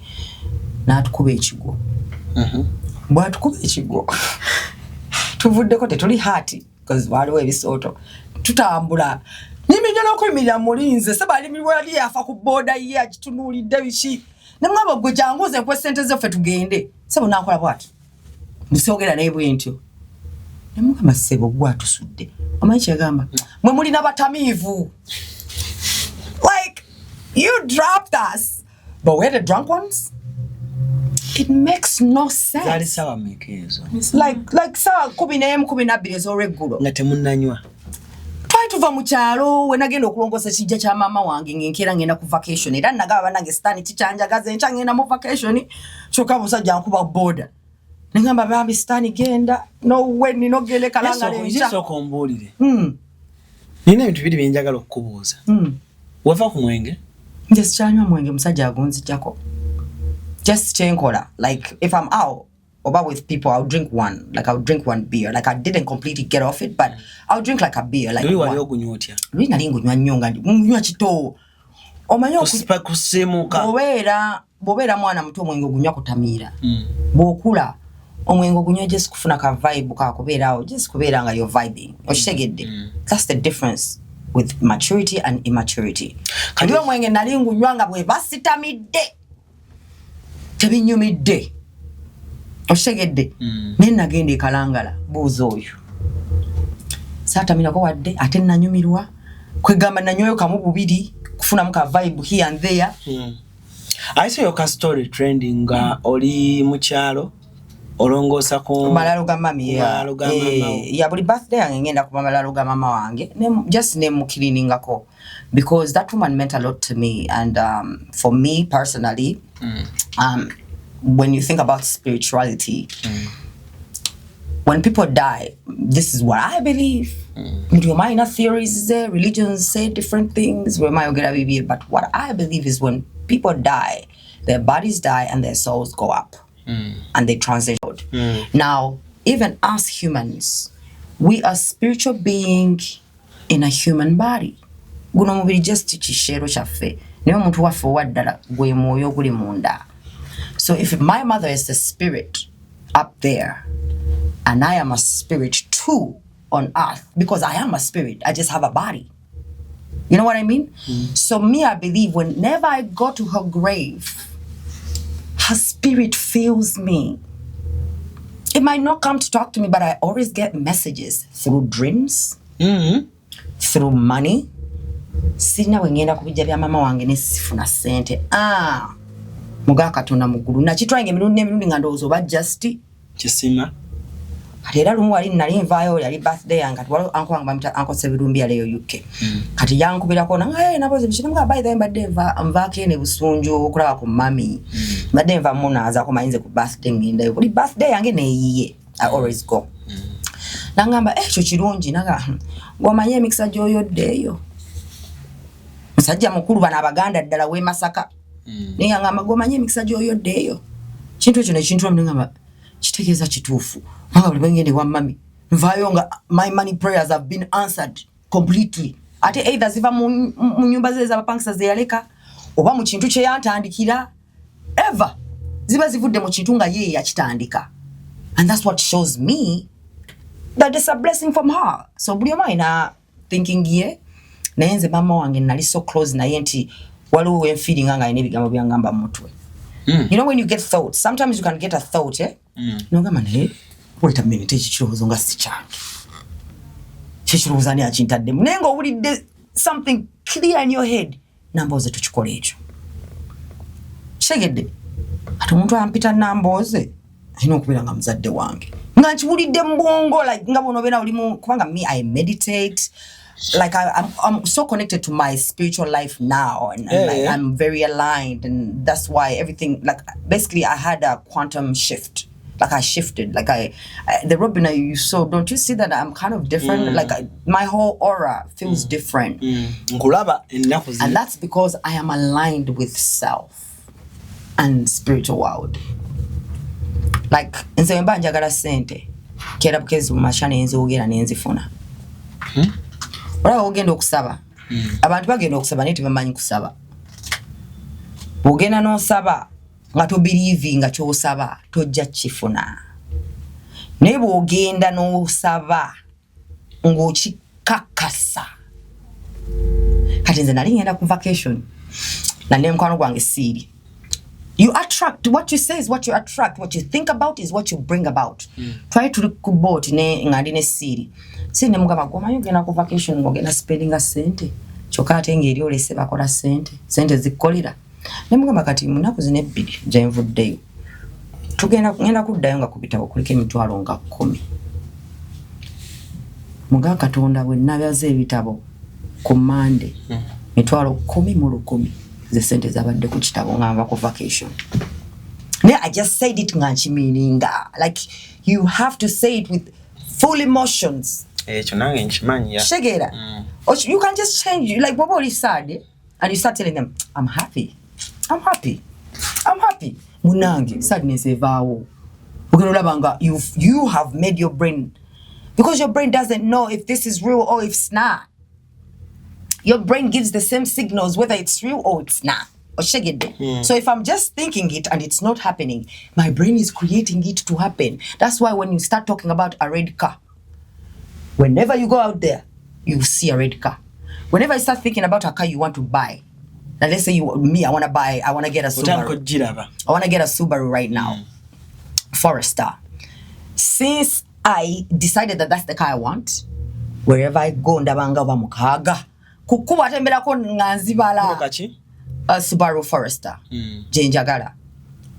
Speaker 2: N'atukuba ekigwo. Bw'atukuba ekigwo. Tuvuddeko tetuli hati because waliwo ebisooto. Tutambula. Nimijana okuyimirira mulinze seba limirwa yali yafa ku boda ye agitunuulidde biki. Ne mwaba gwe janguze nkwe ssente zaffe tugende. Sebo nakola bw'ati. Ndisoogera naye bwentyo. Ne mugamba sebo gwatusudde. Omanyi kyagamba? Mwe mulina batamiivu. Like, you dropped us, but we're the drunk ones? It makes no sense.
Speaker 1: Zali sawa mekezo.
Speaker 2: Like sawa 11-12 ez'olweggulo.
Speaker 1: Nga temunnanywa.
Speaker 2: Twali tuva mu kyalo we nagenda okulongosa kijja kya maama wange ng'enkeera ngenda ku vacation era nagaba bannange sitaani kikyanjagaza enkya ngenda mu vacation kyokka busajja nkuba boda. Ne ngamba bambi sitaani genda nowe nino gele kalangala enkya.
Speaker 1: Sooka ombuulire. Nina ebintu biri bye njagala okukubuuza. Wava ku mwenge?
Speaker 2: Nze sikyanywa mwenge musajja agunzijjako. Just chenkola. Like if I'm out or with people, I'll drink one. Like I'll drink one beer. Like I didn't completely get off it, but I'll drink like a beer. Like
Speaker 1: one.
Speaker 2: Lwi nali ngunywa nnyo nga ngunywa kito. Omanyi
Speaker 1: kusemuka.
Speaker 2: Bobera mwana muto omwengo gunywa kutamiira. Bw'okula omwengo gunywa just kufuna ka vibe ka kubeeraawo, just kubeera nga you're vibing. Okitegedde. That's the difference with maturity and immaturity. Kali omwenge nali ngunywa nga bwe basitamidde. Tebinyumidde. Oshegedde. Ne nagenda ekalangala buuza oyo. Saatamira ko wadde ate nanyumirwa. Kwegamba nanyoyo kamu bubiri kufuna muka vibe here and there.
Speaker 1: I saw your story trending oli mu kyalo olongoosa ku
Speaker 2: malalo ga mami ya buli birthday yange ngenda ku malalo ga mama wange. Just name cleaningako because that woman meant a lot to me and for me personally when you think about spirituality, when people die, this is what I believe. Your minor theories there, religions say different things. But what I believe is when people die, their bodies die and their souls go up and they transition. Now, even us humans, we are spiritual being in a human body. Guno mubiri just chishero chaffe. Niyo muntu waffe waddala gwe mwoyo guli munda. So if my mother is the spirit up there, and I am a spirit too on earth, because I am a spirit, I just have a body. You know what I mean? So me, I believe whenever I go to her grave, her spirit feels me. It might not come to talk to me, but I always get messages through dreams, through money. Sina wengenda kubijja bya mama wange ne sifuna sente. Muga Katonda mugulu nakitwange emirundi nga ndowooza oba just
Speaker 1: kisima
Speaker 2: kati era lumu wali nali nvaayo yali birthday yange kati waliwo anko wange bamita anko Sebirumbi yaleyo UK kati yankubirako nanga naboze bishira mga by the mbadde nvaako ene busunju okulaba ku mami mbadde nva munaaza ko mayinze ku birthday ngendayo buli birthday yange neeyiye I always go nangamba ekyo kirungi naga ngomanye emikisa gyoyoddeeyo musajja mukulu bana abaganda ddala we Masaka Ninga ngamba gomanye emikisa gyoyoddeeyo kintu ekyo nekintu ngamba kitegeeza kituufu nga buli bwengende wa mami nvaayo nga my money prayers have been answered completely ate either ziva mu nyumba ze z'abapangisa ze yaleka oba mu kintu kye yantandikira ever ziba zivudde mu kintu nga ye yakitandika and that's what shows me that it's a blessing from her. So buli omu alina thinking ye naye nze mama wange nali so close naye nti waliwo we feeling nga ine bigambo byangamba mutwe. You know when you get thoughts, sometimes you can get a thought, nogamba naye wait a minute ekirowoozo nga si kyange kikirowooza ani akintaddemu naye ng'owulidde something clear in your head nambooze tukikola ekyo kitegedde ate omuntu ampita nambooze alina okubeera nga muzadde wange nga nkiwulidde mu bwongo like nga bonobeera olimu kubanga me I meditate like I'm so connected to my spiritual life now and like I'm very aligned and that's why everything like basically I had a quantum shift Like I shifted. Like the Robin you saw, don't you see that I'm kind of different? Like my whole aura feels different. And that's because I am aligned with self and spiritual world. Like nze mba njagala sente kera bukezi mumashane enzogera nenzifuna. Wala ogenda okusaba. Abantu bagenda okusaba naye tebamanyi kusaba. Ogenda n'osaba nga to believe nga ky'osaba tojja kifuna. Naye bw'ogenda n'osaba ng'okikakasa. Kati nze nali ngenda ku vacation. Nali mukwano gwange siiri. You attract what you say is what you attract. What you think about is what you bring about. Try to kubot ne ngadi ne siri. Sine mugaba goma yogena ku vacation ngogena spending a sente. Chokate ngeri olese bakola sente. Sente zikolira. Ne mugaba kati munaku zine bbiri jenvuddeyo. Tugenda ngenda kuddayo nga kubitawo kuliko emitwalo nga 10. Muga Katonda bwe nabyaze ebitabo ku Monday. Mitwalo 10 mu 10. The sente zabadde ku kitabo ngamba ku vacation. Ne I just said it nganchimininga. Like you have to say it with full emotions.
Speaker 1: Ekyo nange nkimanyi ya.
Speaker 2: Shegera. You can just change like Bobo is sad and you start telling them I'm happy. I'm happy. I'm happy. Munange sadness evaawo. Ugenolabanga you have made your brain because your brain doesn't know if this is real or if it's not. Your brain gives the same signals whether it's real or it's not. So if I'm just thinking it and it's not happening, my brain is creating it to happen. That's why when you start talking about a red car, whenever you go out there, you see a red car. Whenever you start thinking about a car you want to buy, now let's say I want to get a Subaru. I want to get a Subaru right now. Forester. Since I decided that that's the car I want, wherever I go, ndabanga wa mukaga. Kukuba tembera ko nganzibala a Subaru Forester jenjagala,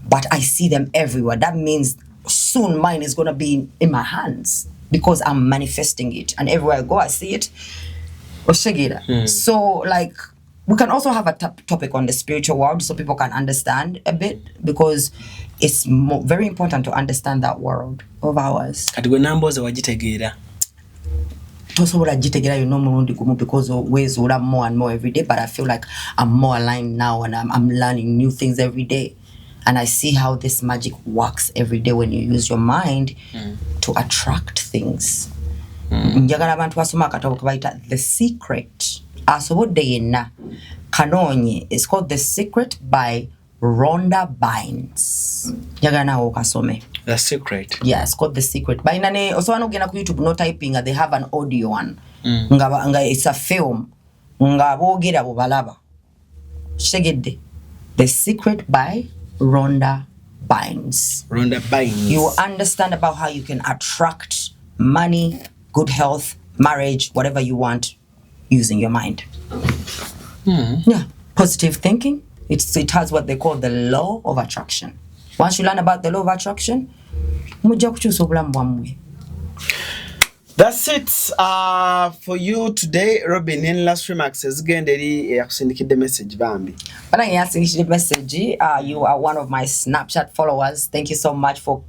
Speaker 2: but I see them everywhere. That means soon mine is going to be in my hands because I'm manifesting it, and everywhere I go I see it. So like we can also have a topic on the spiritual world so people can understand a bit, because it's very important to understand that world of ours.
Speaker 1: Kati gwe namboze wagitegeera
Speaker 2: tosobola jitegera you know murundi gumu because ways will have more and more every day, but I feel like I'm more aligned now and I'm learning new things every day, and I see how this magic works every day when you use your mind to attract things. Njagala abantu basoma akatabo kabaita The Secret asobodde yenna Kannywood. It's called The Secret by Rhonda Bynes. Njagala nawo kasome
Speaker 1: The Secret.
Speaker 2: Yeah, it's called The Secret. By nane also wanogenda ku YouTube no typing, they have an audio one. Nga it's a film. Nga boogera bo balaba. Shegedde. The Secret by Rhonda Bynes.
Speaker 1: Rhonda Bynes.
Speaker 2: You will understand about how you can attract money, good health, marriage, whatever you want using your mind. Yeah, positive thinking. It has what they call the law of attraction. Once you learn about the law of attraction,
Speaker 1: that's it for you today. Robin, in last remarks, genderi yakusindikidde message bambi.
Speaker 2: Bana yakusindikidde message. You are one of my Snapchat followers. Thank you so much for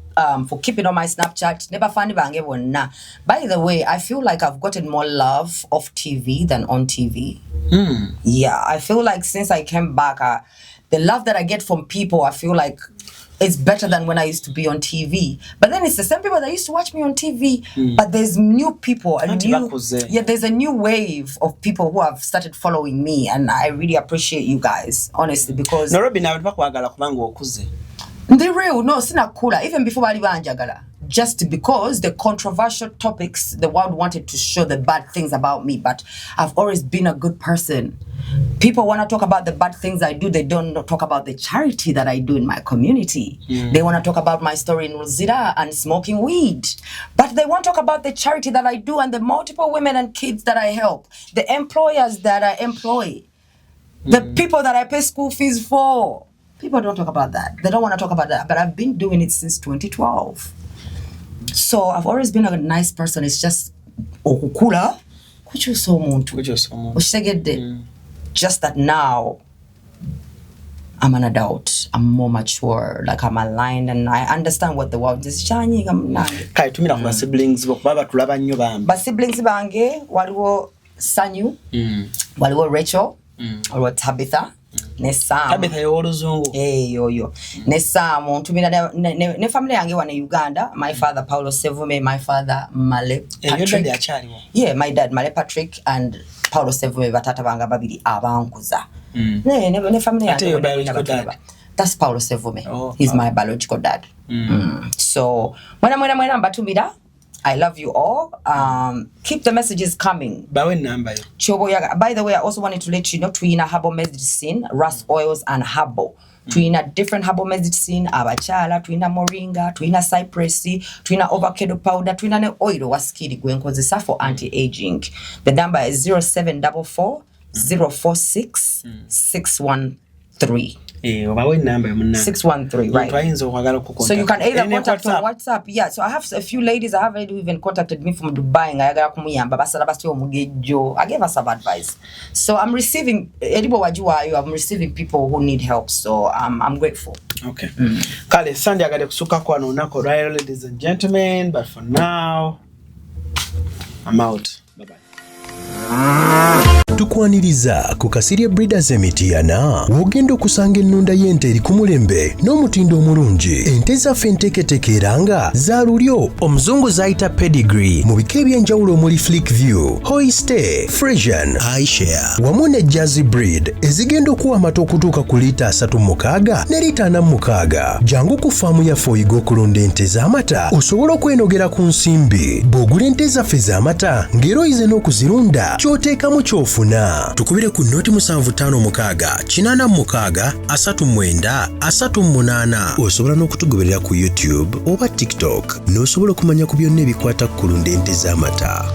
Speaker 2: keeping on my Snapchat. Never funny bange bonna. By the way, I feel like I've gotten more love off TV than on TV. Yeah, I feel like since I came back, the love that I get from people, I feel like it's better than when I used to be on TV. But then it's the same people that used to watch me on TV, but there's new people and there's a new wave of people who have started following me, and I really appreciate you guys, honestly, because
Speaker 1: no Robin abantu bakwagala kubanga okuze.
Speaker 2: The real no sinakula even before bali banjagala, just because the controversial topics the world wanted to show the bad things about me, but I've always been a good person. People want to talk about the bad things I do, they don't talk about the charity that I do in my community. They want to talk about my story in Ruzira and smoking weed, but they won't talk about the charity that I do and the multiple women and kids that I help, the employers that I employ, the people that I pay school fees for. People don't talk about that. They don't want to talk about that. But I've been doing it since 2012. So I've always been a nice person. It's just okukula kuchuso muntu. Just that now I'm an adult. I'm more mature. Like I'm aligned and I understand what the world is shining.
Speaker 1: Kai tumira ku siblings baba tulaba nnyo bambi. Ba
Speaker 2: siblings bange waliwo Sanyu, waliwo Rachel, waliwo Tabitha. Ne Sam.
Speaker 1: Tabitha y'oluzungu.
Speaker 2: Yo. Ne Sam ntumira ne family yange wana Uganda. My father Paulo Sevume, my father Male Patrick. Yeah, my dad Male Patrick and Paulo Sevume batata banga babiri abankuza. Ne family yange. That's Paulo Sevume. He's my biological dad. So when batumira, I love you all. Keep the messages coming.
Speaker 1: By what number?
Speaker 2: By the way, I also wanted to let you know twina herbal medicine, rust oils and herbal. Twina different herbal medicine, abachala, twina moringa, twina cypress, twina avocado powder, twina ne oil waskiri gwenkozesa for anti-aging. The number is 0744 046 613. 613, right? So you can either contact on WhatsApp. Yeah, so I have a few ladies. I have already even contacted me from Dubai. I gave us some advice. So I'm receiving people who need help. So I'm grateful.
Speaker 1: Okay. Kale Sunday agade kusuka kwa nonako, right, ladies and gentlemen. But for now, I'm out. Bye-bye.
Speaker 3: Tukwaniriza ku Kasirye Breeders Emitiana wogendo kusanga ennunda y'ente eri ku mulembe n'omutindo omulungi. Ente zaffe enteeketeeke eranga za lulyo omuzungu zayita pedigree mu bika eby'enjawulo omuli Flick View, Hoiste, Frisian, iShare wamu ne Jersey breed ezigenda okuwa amata okutuuka ku liita 36 ne liita 46. Jangu ku faamu yaffe oyiga okulunda ente z'amata osobola okwenogera ku nsimbi. Bw'ogula ente zaffe z'amata ng'era oyize n'okuzirunda ky'oteekamu ky'ofuna. Tukubire ku noti 7556-86-39-38. Osobola n'okutugoberera ku YouTube oba TikTok n'osobola okumanya ku byonna ebikwata ku kulunda ente z'amata.